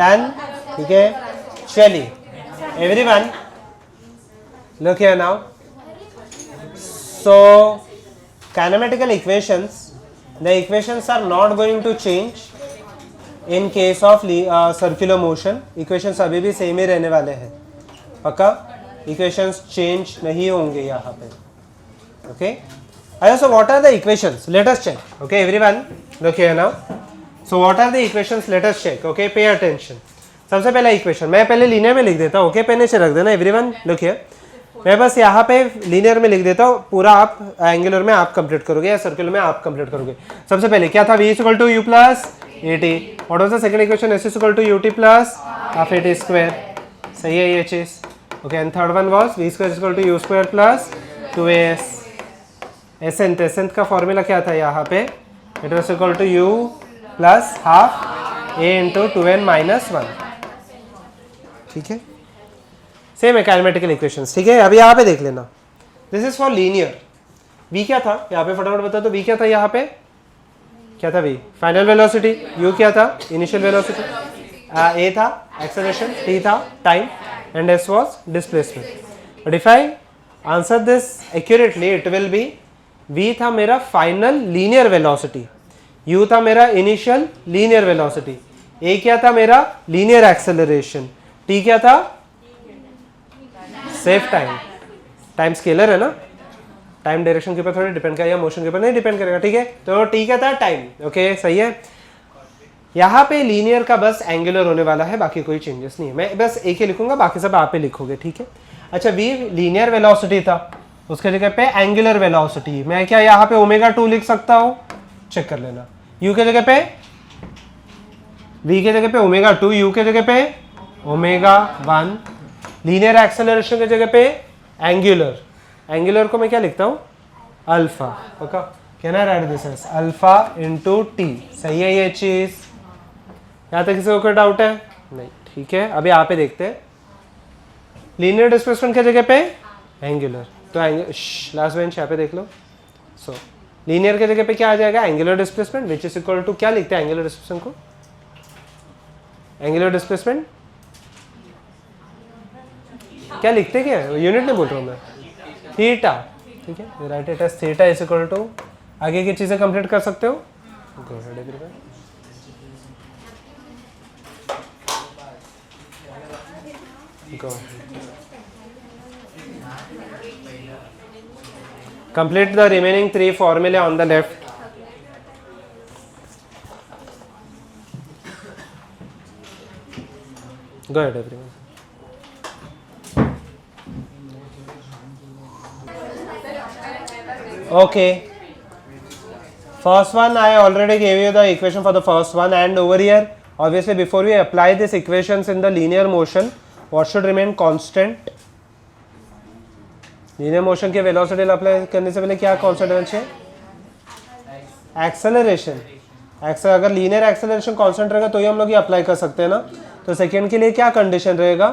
Done. ठीक है, चलिए. Everyone, look here now. So, kinematical equations, the equations are not going to change in case of circular motion. Equations अभी भी सेम ही रहने वाले हैं, पक्का. Equations change नहीं होंगे यहाँ पे. Okay. So what are the equations? Let us check. Okay, everyone, look here now. So what are the equations? Let us check. Okay, pay attention. सबसे पहला इक्वेशन मैं पहले लीनियर में लिख देता हूँ. ओके, पेन नीचे रख देना. Everyone look here. मैं बस यहाँ पे लीनियर में लिख देता हूँ, पूरा आप एंगुलर में आप कंप्लीट करोगे या सर्कुलर में आप कंप्लीट करोगे. सबसे पहले क्या था? v equal to u plus at. What was the second equation? s equal to ut plus half at square. सही है ये चीज. Okay, and third one was v square equal to u square plus 2as. एसेंट का formula क्या था यहाँ पे? It was equal to u plus half a into 2n minus 1. ठीक है, सेम है काइनेमेटिकल इक्वेशंस. ठीक है, अभी यहाँ पे देख लेना. This is for linear. v क्या था यहाँ पे? फटाफट बता दो. v क्या था यहाँ पे? क्या था v? Final velocity. u क्या था? Initial velocity. a था एक्सेलरेशन, t था time, and s was displacement. But if I answer this accurately it will B v था मेरा फाइनल लीनियर वेलोसिटी, u था मेरा इनिशियल लीनियर वेलोसिटी, a क्या था मेरा लीनियर एक्सेलरेशन, t क्या था सेफ टाइम. टाइम स्केलर है ना, टाइम डायरेक्शन के ऊपर थोड़ी डिपेंड करेगा, मोशन के ऊपर नहीं डिपेंड करेगा. ठीक है, तो t क्या था? टाइम. ओके, सही है. यहाँ पे लीनियर का बस एंगुलर होने वाला है, बाकी कोई चेंजेस नहीं है. मैं बस एक ही लिखूंगा, बाकी सब आप ही लिखोगे. ठीक है. अच्छा, v लीनियर वेलोसिटी था, उसके जगह पे एंगुलर वेलोसिटी. मैं क्या यहाँ पे ओमेगा 2 लिख सकता हूँ? चेक कर लेना. u के जगह पे, v के जगह पे ओमेगा 2, u के जगह पे ओमेगा 1. लीनियर एक्सेलरेशन के जगह पे एंगुलर. एंगुलर को मैं क्या लिखता हूँ? Alpha. Okay, can I write this as alpha into t. सही है ये चीज. यहाँ तक किसी को कोई डाउट है? नहीं. ठीक है, अभी यहाँ पे देखते हैं. लीनियर डिस्प्लेसमेंट के जगह पे एंगुलर. तो लास्ट बेंच यहाँ पे देख लो. सो लीनियर के जगह पे क्या आ जाएगा? Angular displacement, which is equal to क्या लिखते हैं एंगुलर डिस्प्लेसमेंट को? एंगुलर डिस्प्लेसमेंट क्या लिखते हैं? क्या यूनिट नहीं बोल रहा हूँ मैं, थीटा. ठीक है, write it as theta is equal to. आगे की चीजें कंप्लीट कर सकते हो. Go ahead everyone. Go complete the remaining 3 formulae on the left. Go ahead everyone. Okay, first one I already gave you the equation for the first one, and over here obviously before we apply these equations in the linear motion, what should remain constant? Linear motion के velocity apply करने से पहले क्या constant होना चाहिए? Acceleration. अगर linear acceleration constant रहेगा तो ही हम लोग ये अप्लाई कर सकते हैं ना. तो सेकेंड के लिए क्या कंडीशन रहेगा?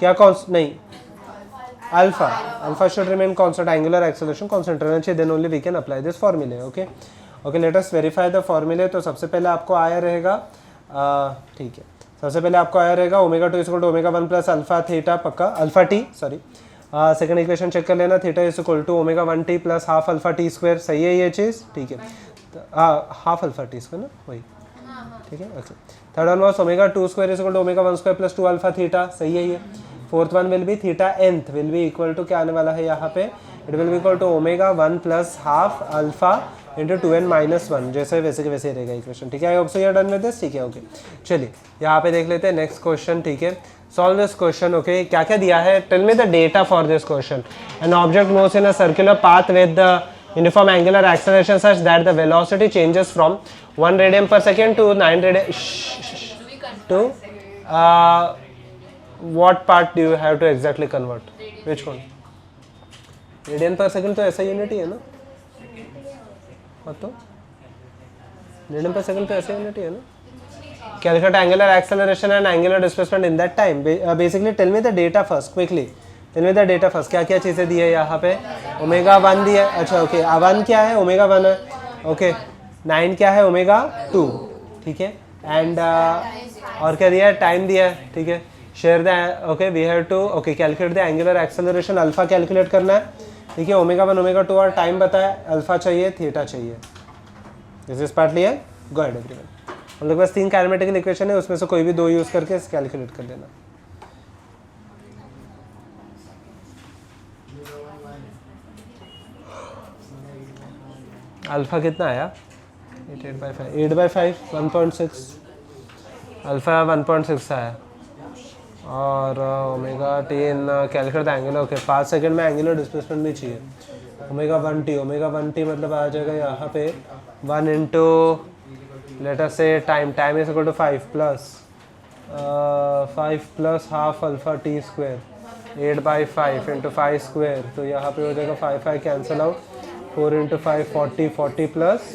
क्या नहीं, alpha. Alpha should remain constant, angular acceleration constant रहना चाहिए, then only we can apply this formulae. Okay okay, let us verify the formulae. तो सबसे पहले आपको आया रहेगा, ठीक है, सबसे पहले आपको आया रहेगा omega 2 equal to omega 1 plus alpha theta, पक्का alpha t. Sorry, second equation check कर लेना. Theta is equal to omega 1 t plus half alpha t square. सही है ये चीज़. ठीक है, हाफ अल्फा टी स्क्वायर ना, वही. ठीक है, okay. Third one was omega 2 square is equal to omega 1 square plus 2 alpha theta. सही है ये. Fourth one will be theta nth will be equal to क्या आने वाला है यहाँ पे? It will be equal to omega 1 plus half alpha into 2n minus 1. जैसे वैसे के वैसे रहेगा इक्वेशन. ठीक है, I hope so you are done with this. ठीक है, ओके. चलिए यहाँ पे देख लेते हैं नेक्स्ट क्वेश्चन. ठीक है, solve this question. Okay, क्या क्या दिया है? Tell me the data for this question. An object moves in a circular path with the uniform angular acceleration such that the velocity changes from 1 radian per second to 9 radian to what part do you have to exactly convert? Which one? Radian per second तो ऐसा unit ही है ना, तो radian per second तो ऐसा unit ही है ना. Calculate angular acceleration and angular displacement in that time. Basically tell me the data first quickly. Tell me the data first. क्या क्या चीज़ें दी है यहाँ पे? ओमेगा 1 दिया है. अच्छा ओके. 1 क्या है? ओमेगा 1 है. ओके. 9 क्या है? ओमेगा 2. ठीक है. एंड और क्या दिया है? टाइम दिया है. ठीक है. Share the okay we have to okay calculate the angular acceleration alpha calculate करना है. ठीक है. ओमेगा 1 ओमेगा 2 और टाइम बताया. अल्फा चाहिए, थीटा चाहिए. दिस इज पार्ट लिया. गो अहेड एवरीवन. हम लोग के पास 3 काइनेमेटिकल इक्वेशन है, उसमें से कोई भी 2 यूज करके कैलकुलेट कर लेना. अल्फा कितना आया? 8/5 1.6. अल्फा 1.6 आया और omega 10 calculate the angular. Okay 5 second में एंगुलर डिस्प्लेसमेंट भी चाहिए. ओमेगा 1t मतलब आ जाएगा यहाँ पे 1 into let us say time is equal to 5 plus half alpha t square 8/5 into 5 square. तो यहाँ पे हो जाएगा 5 cancel out. 4 into 5 40 plus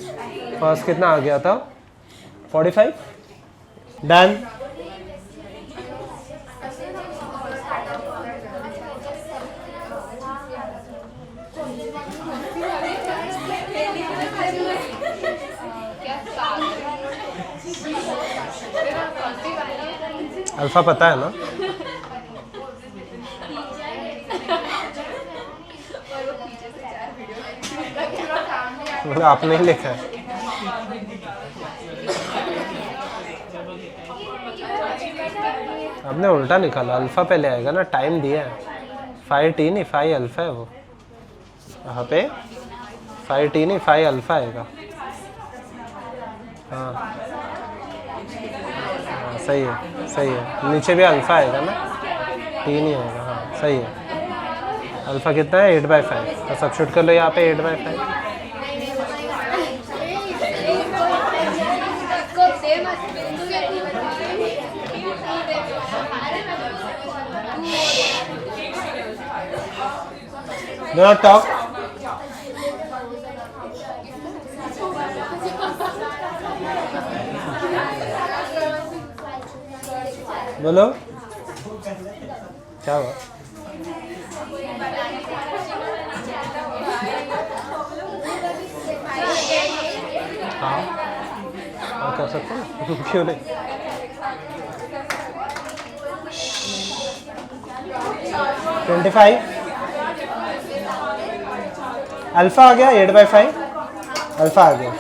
first कितना आ गया था? 45. डन. अल्फा पता है ना? मतलब आपने ही लिखा है. आपने उल्टा निकाला. अल्फा पहले आएगा ना, टाइम दिया है. 5t नहीं 5 अल्फा है वो. यहाँ पे 5t नहीं 5 अल्फा आएगा. हाँ सही है, सही है. नीचे भी अल्फा आएगा ना, टी नहीं आएगा. हाँ सही है. अल्फा कितना है? 8/5. तो सब्स्टिट्यूट कर लो यहाँ पे 8/5. Do not talk. बोलो क्या हुआ? हाँ और कर सकते हैं. क्यों नहीं? अल्फा आ गया 8/5. अल्फा आ गया.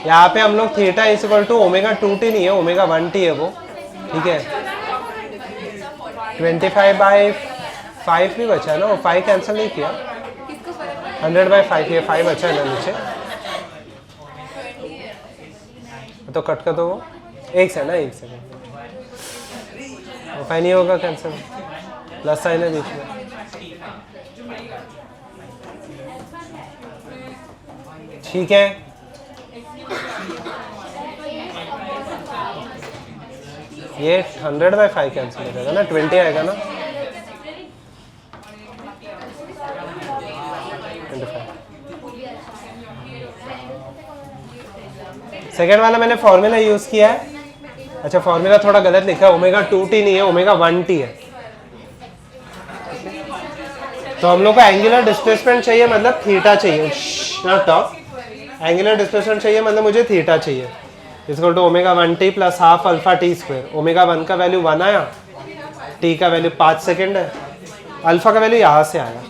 यहाँ पे हम लोग theta is equal to omega 2t नहीं है, ओमेगा 1t है वो. ठीक है. 25/5 भी बचा है ना, वो 5 कैंसिल नहीं किया. 100/5 ये 5 बचा है ना नीचे, तो कट कर दो. वो 1 से ना 1 सेकंड वो 5 नहीं होगा कैंसिल. प्लस साइन है बीच में. ठीक है. ये 100/5 कैंसिल हो जाएगा ना, 20 आएगा ना. 25. सेकेंड वाला मैंने फॉर्मूला यूज किया है. अच्छा फॉर्मूला थोड़ा गलत लिखा है. ओमेगा 2t नहीं है, ओमेगा 1t है. तो हम लोग को एंगुलर डिस्प्लेसमेंट चाहिए, मतलब थीटा चाहिए. Not talk. एंगुलर डिस्प्लेसमेंट चाहिए मतलब मुझे थीटा चाहिए. Equal to omega 1t plus half alpha t square. Omega 1 का वैल्यू 1 आया, t का वैल्यू 5 सेकेंड है, अल्फा का वैल्यू यहाँ से आया.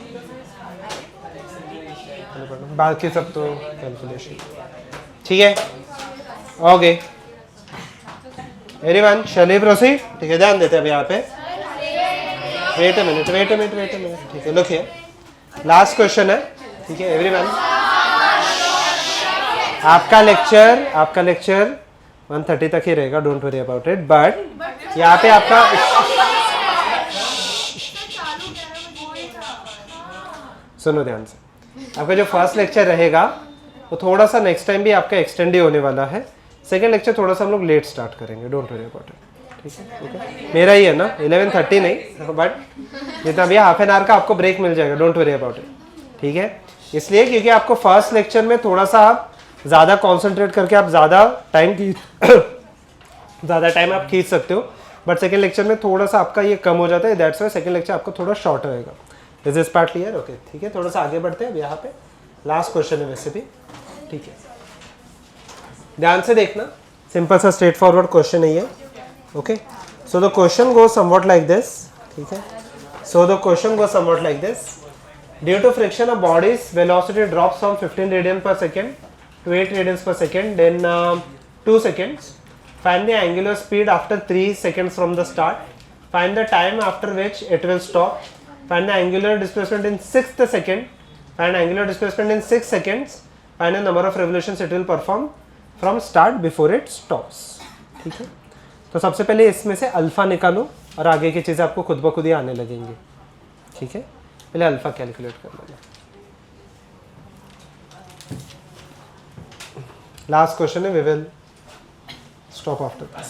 बाकी सब तो कैलकुलेशन. ठीक है. Okay everyone shall we proceed. ठीक है ध्यान देते हैं अब यहाँ पे. Wait a minute. ठीक है लुक हियर. लास्ट क्वेश्चन है. ठीक है एवरीवन. आपका लेक्चर 1:30 तक ही रहेगा. Don't worry about it. But यहाँ पे आपका सुनो ध्यान से. आपका जो फर्स्ट लेक्चर रहेगा वो थोड़ा सा नेक्स्ट टाइम भी आपका एक्सटेंड ही होने वाला है. सेकेंड लेक्चर थोड़ा सा हम लोग लेट स्टार्ट करेंगे. Don't worry about it. ठीक है ओके मेरा ही है ना 11:30 नहीं बट जितना भी हाफ एन आवर का आपको ब्रेक मिल जाएगा डोंट वरी अबाउट इट ठीक है इसलिए क्योंकि आपको फर्स्ट लेक्चर में थोड़ा सा आप ज़्यादा कॉन्सेंट्रेट करके आप ज़्यादा टाइम आप खींच सकते हो बट सेकेंड लेक्चर में थोड़ा सा आपका ये कम हो जाता है दैट्स वाई सेकेंड लेक्चर आपको थोड़ा शॉर्ट रहेगा is this part clear okay ठीक है थोड़ा सा आगे बढ़ते हैं अब यहाँ पे लास्ट क्वेश्चन है वैसे भी ठीक है ध्यान से देखना सिंपल सा स्ट्रेट फॉरवर्ड क्वेश्चन है ये okay so the question go somewhat like this ठीक है so the question go somewhat like this due to friction a body's velocity drops from 15 radian per second to 8 radians per second then 2 seconds find the angular speed after 3 seconds from the start find the time after which it will stop find the angular displacement in 6th second find angular displacement in 6 seconds find the number of revolutions it will perform from start before it stops ठीक है तो सबसे पहले इसमें से alpha निकालो और आगे की चीज़ें आपको खुद ब खुद ही आने लगेंगी ठीक है पहले अल्फा कैलकुलेट कर लेना लास्ट क्वेश्चन है we will stop after this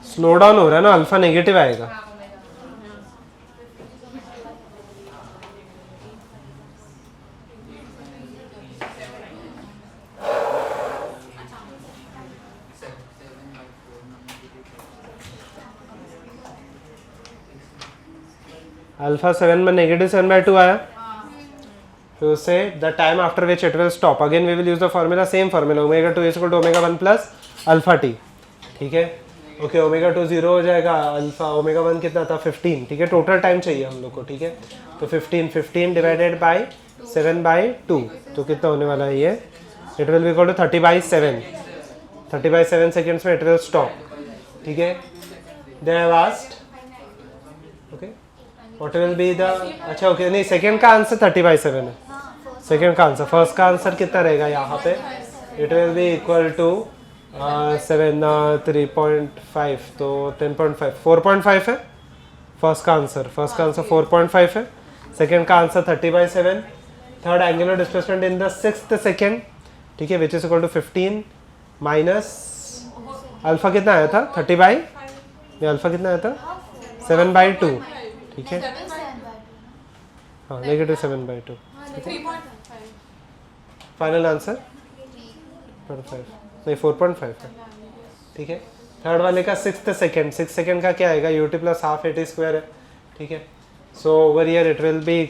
slow down हो रहा है ना अल्फा नेगेटिव आएगा अल्फा 7 में -7/2 आया तो से the time after which it will stop again we will use the formula same formula omega 2 equal to omega 1 plus alpha t ठीक है ओके ओमेगा 2 0 हो जाएगा अल्फा ओमेगा 1 कितना था 15 ठीक है टोटल टाइम चाहिए हम लोग को ठीक है तो 15 डिवाइडेड बाय 7/2 तो कितना होने वाला है ये it will be equal to 30/7 30/7 seconds में इट विल स्टॉप ठीक है they have asked okay what will be the अच्छा ओके नहीं सेकंड का आंसर 30/7 है सेकंड का आंसर फर्स्ट का आंसर कितना रहेगा यहाँ पे it will be equal to 3.5 तो 10.5 4.5 है फर्स्ट का आंसर 4.5 है सेकंड का answer 30/7 third angular displacement in the 6th second ठीक है which is equal to 15 minus alpha कितना आया था 30 अल्फा कितना आया था 7/2 ठीक है हाँ -7/2 फाइनल आंसर 5 नहीं 4.5 है ठीक है थर्ड वाले का 6th सेकंड का क्या आएगा ut plus half at square है ठीक है so over here it will be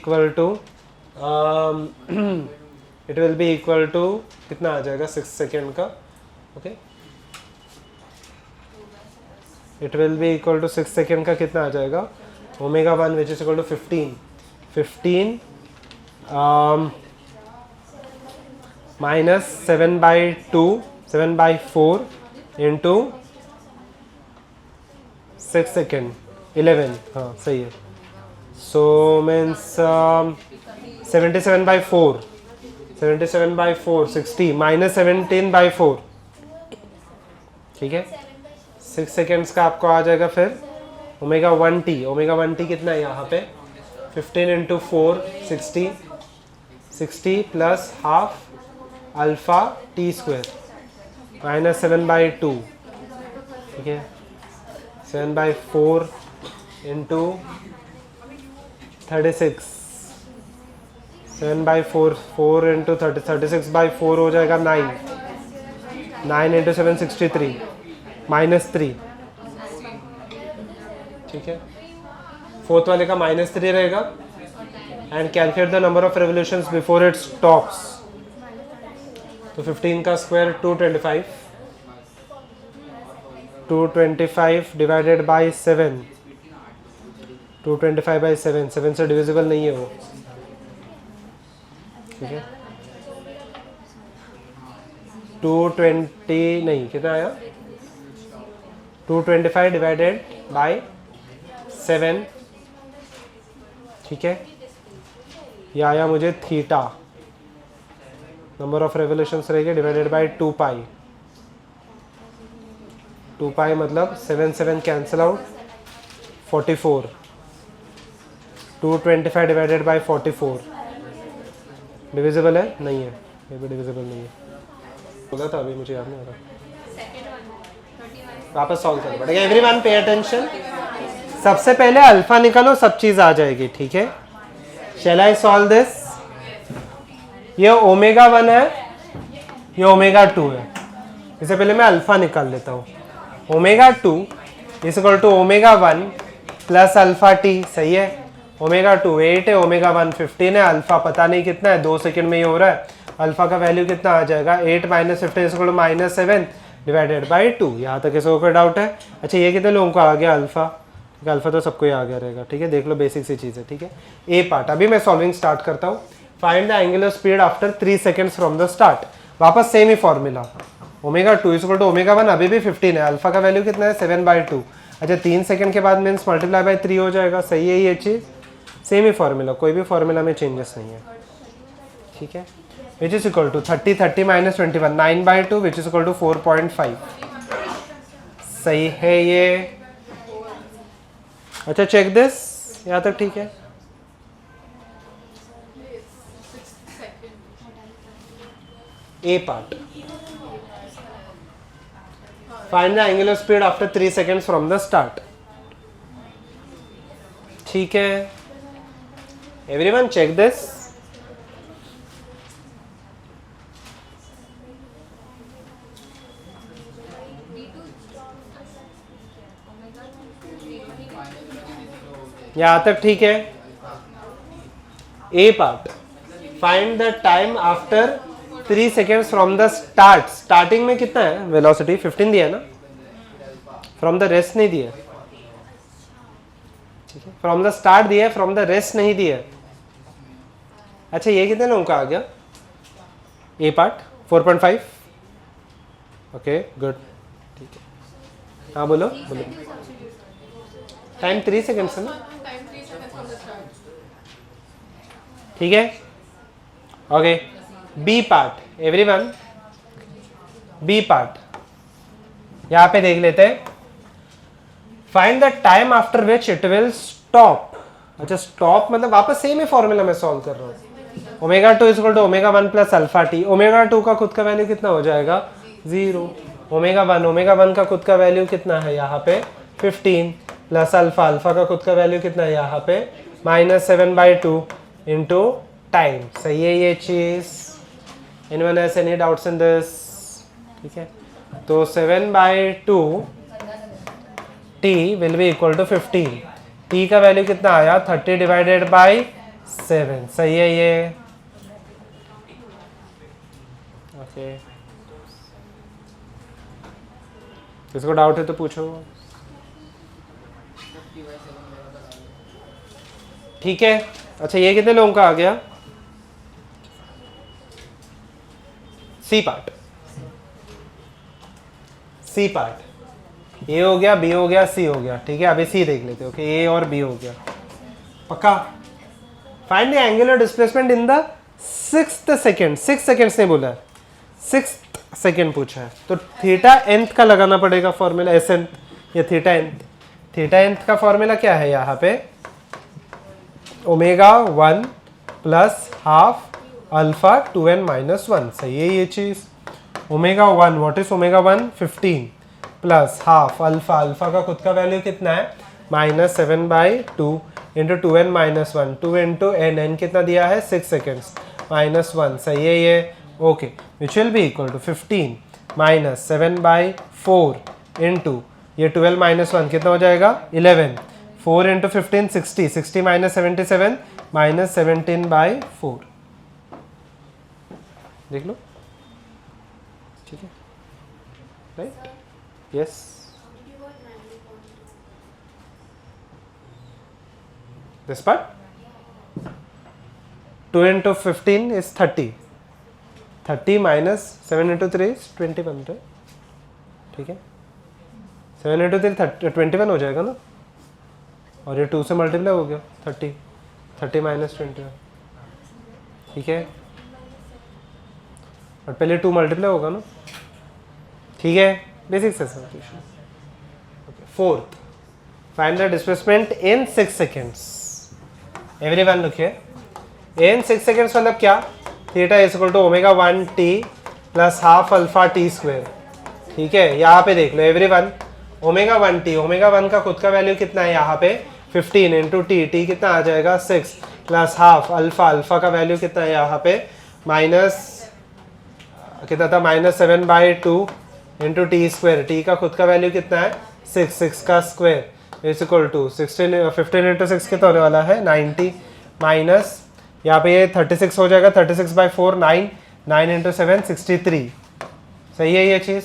equal to कितना आ जाएगा 6 सेकंड का okay it will be equal to 6 second का कितना आ जाएगा omega 1 which is equal to 15 minus 7/4 into 6 second 11 हाँ सही है सो मीन्स 77/4 60 माइनस 17/4 ठीक है 6 सेकेंड्स का आपको आ जाएगा फिर ओमेगा 1t कितना है यहाँ पे 15 into 4 60 plus half alpha t square minus 7/2 ठीक है 7/4 इंटू 36 7/4 4 इंटू 36/4 हो जाएगा 9 इंटू 7 63 -3 ठीक है फोर्थ वाले का -3 रहेगा and calculate the number of revolutions before it stops तो 15 का स्क्वायर 225 डिवाइडेड बाय 7 225/7 7 से डिविजिबल नहीं है वो ठीक है 220 नहीं कितना आया 225 डिवाइडेड बाय 7 ठीक है ये आया मुझे थीटा नंबर ऑफ रेवोल्यूशंस रहेंगे डिवाइडेड बाय 2 पाई मतलब 7 cancel out 44 225 divided by 44 divisible है नहीं है ये भी डिविजिबल नहीं है बोला था अभी, मुझे याद नहीं आ रहा, वापस सॉल्व करना पड़ेगा। एवरीवन पे अटेंशन, सबसे पहले अल्फा निकालो, सब चीज आ जाएगी, ठीक है। Shall I solve this? ये ओमेगा 1 है, ये ओमेगा 2 है। इससे पहले मैं अल्फा निकाल लेता हूँ। Omega 2 is equal to omega 1 plus alpha t, सही है। ओमेगा 2 8 है, ओमेगा 1 15 है, अल्फा पता नहीं कितना है, 2 सेकंड में ही हो रहा है। अल्फा का वैल्यू कितना आ जाएगा, 8 minus 15 is equal to minus 7 divided by 2। यहाँ तक किसी को कोई डाउट है? अच्छा, ये कितने लोगों को आ गया अल्फा? अल्फा तो सबको ही आ गया रहेगा, ठीक है। देख लो, बेसिक सी चीज़ है, ठीक है। ए पार्ट, अभी मैं सॉल्विंग स्टार्ट करता हूँ। Find the angular speed after 3 seconds from the start. वापस सेम ही formula, omega 2 is equal to omega 1, अभी भी 15 है, अल्फा का वैल्यू कितना है 7/2। अच्छा, 3 सेकंड के बाद मीन्स मल्टीप्लाई बाई 3 हो जाएगा, सही है ये चीज़। सेम ही फॉर्मूला, कोई भी फॉर्मूला में चेंजेस नहीं है, ठीक है। Which is equal to 30 minus 21 9/2 which is equal to 4.5, सही है ये। अच्छा, चेक दिस, यहाँ तक ठीक है। A part, find the angular speed after 3 seconds from the start, ठीक है। Everyone check this. यहां तक ठीक है। A part, find the time after 3 seconds from the start. Starting में कितना है वेलोसिटी, 15 दिया है ना, फ्रॉम द रेस्ट नहीं दिया, ठीक है। फ्रॉम द स्टार्ट दिया है, फ्रॉम द रेस्ट नहीं दिया। अच्छा, ये कितने लोगों का आ गया? ए पार्ट 4.5, ओके गुड, ठीक है। हाँ बोलो बोलो। टाइम 3 सेकेंड्स है ना, ठीक है, okay. B part, everyone B part, यहां पे देख लेते हैं। Find the time after which it will stop. अच्छा, स्टॉप मतलब वापस सेम ही फॉर्मूला में सॉल्व कर रहा हूं। Omega 2 is equal to omega 1 plus alpha t. Omega 2 का खुद का वैल्यू कितना हो जाएगा, 0। ओमेगा 1 का खुद का वैल्यू कितना है यहाँ पे 15 प्लस अल्फा, अल्फा का खुद का वैल्यू कितना है यहाँ पे -7/2 इंटू टाइम, सही है ये चीज। Anyone has any doubts in this? ठीक है, तो 7/2 t will be equal to 15। t का वैल्यू कितना आया 30 डिवाइडेड बाई 7, सही है ये। ओके, किसको डाउट है तो पूछो। ठीक है, अच्छा ये कितने लोगों का आ गया? C part, C part A हो गया, बी हो गया, सी हो गया। ठीक है, अभी सी देख लेते हो कि ए और बी हो गया पक्का। Find the angular displacement in the 6th second. 6 seconds नहीं बोला है, 6th सेकेंड पूछा है, तो थीटा nth का लगाना पड़ेगा फॉर्मूला, एस nth या थीटा nth। थीटा nth का फॉर्मूला क्या है यहाँ पे, omega 1 plus half alpha 2n-1, सही है ये चीज। Omega 1, what is omega 1? 15 plus half alpha, alpha का खुद का वैल्यू कितना है -7/2 इंटू 2n-1, 2 इंटू n कितना दिया है 6 सेकेंड्स -1, सही है ये। Okay, which will be equal to 15 -7/4 into ये 12-1 कितना हो जाएगा 11, 4 इंटू 15 60, 60 -77 -17/4, देख लो। ठीक है, right, yes. This part 2 into 15 is 30, 30 minus 7 into 3 is 21, ठीक है। 7 इंटू 3 21 हो जाएगा ना, और ये 2 से मल्टीप्लाई हो गया 30, 30 माइनस 21, ठीक है। और पहले 2 मल्टीप्लाई होगा ना, ठीक है, बेसिक से substitution. Fourth, find the displacement in 6 seconds. Everyone look here, in 6 seconds मतलब क्या, theta is equal to omega 1 t plus half alpha t square, ठीक है। यहाँ पे देख लो एवरीवन, ओमेगा 1 टी, ओमेगा 1 का खुद का वैल्यू कितना है यहाँ पे 15 इंटू टी, टी कितना आ जाएगा 6 प्लस हाफ अल्फा, अल्फा का वैल्यू कितना है यहाँ पे माइनस कितना था -7/2 इंटू टी स्क्वायर, टी का खुद का वैल्यू कितना है 6, 6 का square is equal to 15 into 6 कितना होने वाला है 90, माइनस यहाँ पे ये 36 हो जाएगा, 36/4 9, 9 इंटू 7 63, सही है ये चीज,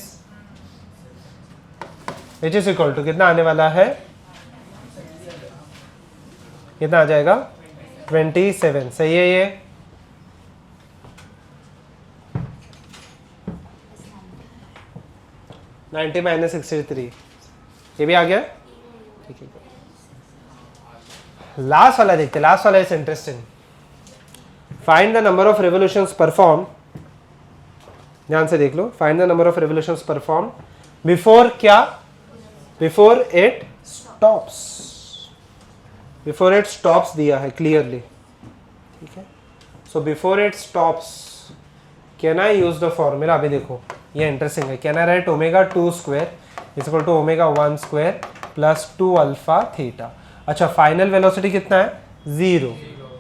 विच इज इक्वल टू कितना आने वाला है, कितना आ जाएगा 27, सही है ये। नाइन्टी माइनस 63, ये भी आ गया, ठीक है। लास्ट वाला देखते, लास्ट वाला is interesting. Find the number of revolutions perform, ध्यान से देख लो, find the number of revolutions perform before क्या, before it stops, before it stops दिया है क्लियरली, ठीक है। So before it stops can I use the formula, अभी देखो ये इंटरेस्टिंग है, can I write omega 2 square is equal to omega 1 square plus 2 alpha theta. अच्छा फाइनल वेलोसिटी कितना है 0,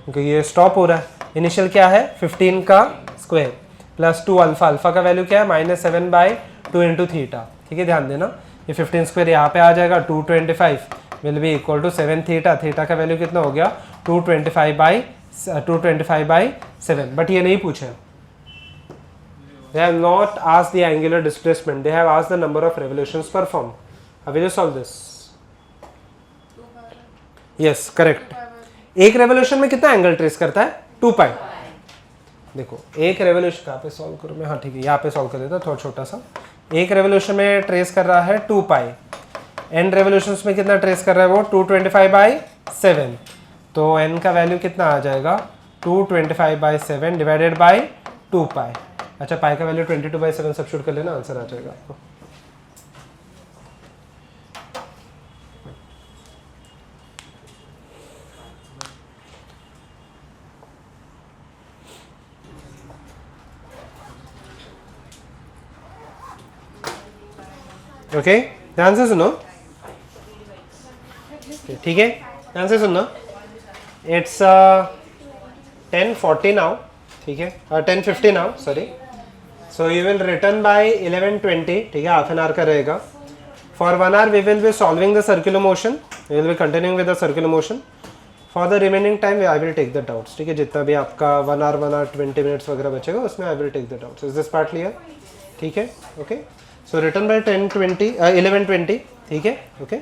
क्योंकि ये स्टॉप हो रहा है, इनिशियल क्या है 15 का स्क्वायर प्लस 2 अल्फा, अल्फा का वैल्यू क्या है -7/2 इंटू थीटा, ठीक है। ध्यान देना ये 15 स्क्वायर यहाँ पे आ जाएगा, 225 will be equal to 7 theta, theta का वैल्यू कितना हो गया 225/7, बट ये नहीं पूछे, they have not asked the angular displacement, they have asked the number of revolutions performed. How will you solve this? Yes, correct. एक रेवोल्यूशन में कितना एंगल ट्रेस करता है 2 पाई। देखो एक रेवोल्यूशन कहाँ पे सॉल्व करूँ मैं, हाँ ठीक है यहाँ पे सॉल्व कर देता थोड़ा छोटा सा। एक रेवोल्यूशन में ट्रेस कर रहा है 2 पाई, एन रेवोल्यूशंस में कितना ट्रेस कर रहा है वो 225/7, तो एन का वैल्यू कितना आ जाएगा 225/7 डिवाइडेड बाई 2 पाई। अच्छा पाई का वैल्यू 22/7 सब्स्टिट्यूट कर लेना, आंसर आ जाएगा आपको। ओके ध्यान से सुनो, ठीक है ध्यान से सुनो। इट्स 10:40 नाउ, ठीक है 10:50 now sorry. So you will return by 11:20, ठीक है, हाफ एन आवर का रहेगा। For 1 hour we will be solving the circular motion, we will be continuing with the circular motion. For the remaining time I will take the doubts, ठीक है, जितना भी आपका 1 hour 20 minutes वगैरह बचेगा उसमें I will take the doubts. Is this part clear, ठीक है ओके। सो रिटर्न बाय 11:20, ठीक है okay.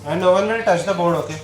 And no one will touch the board, okay?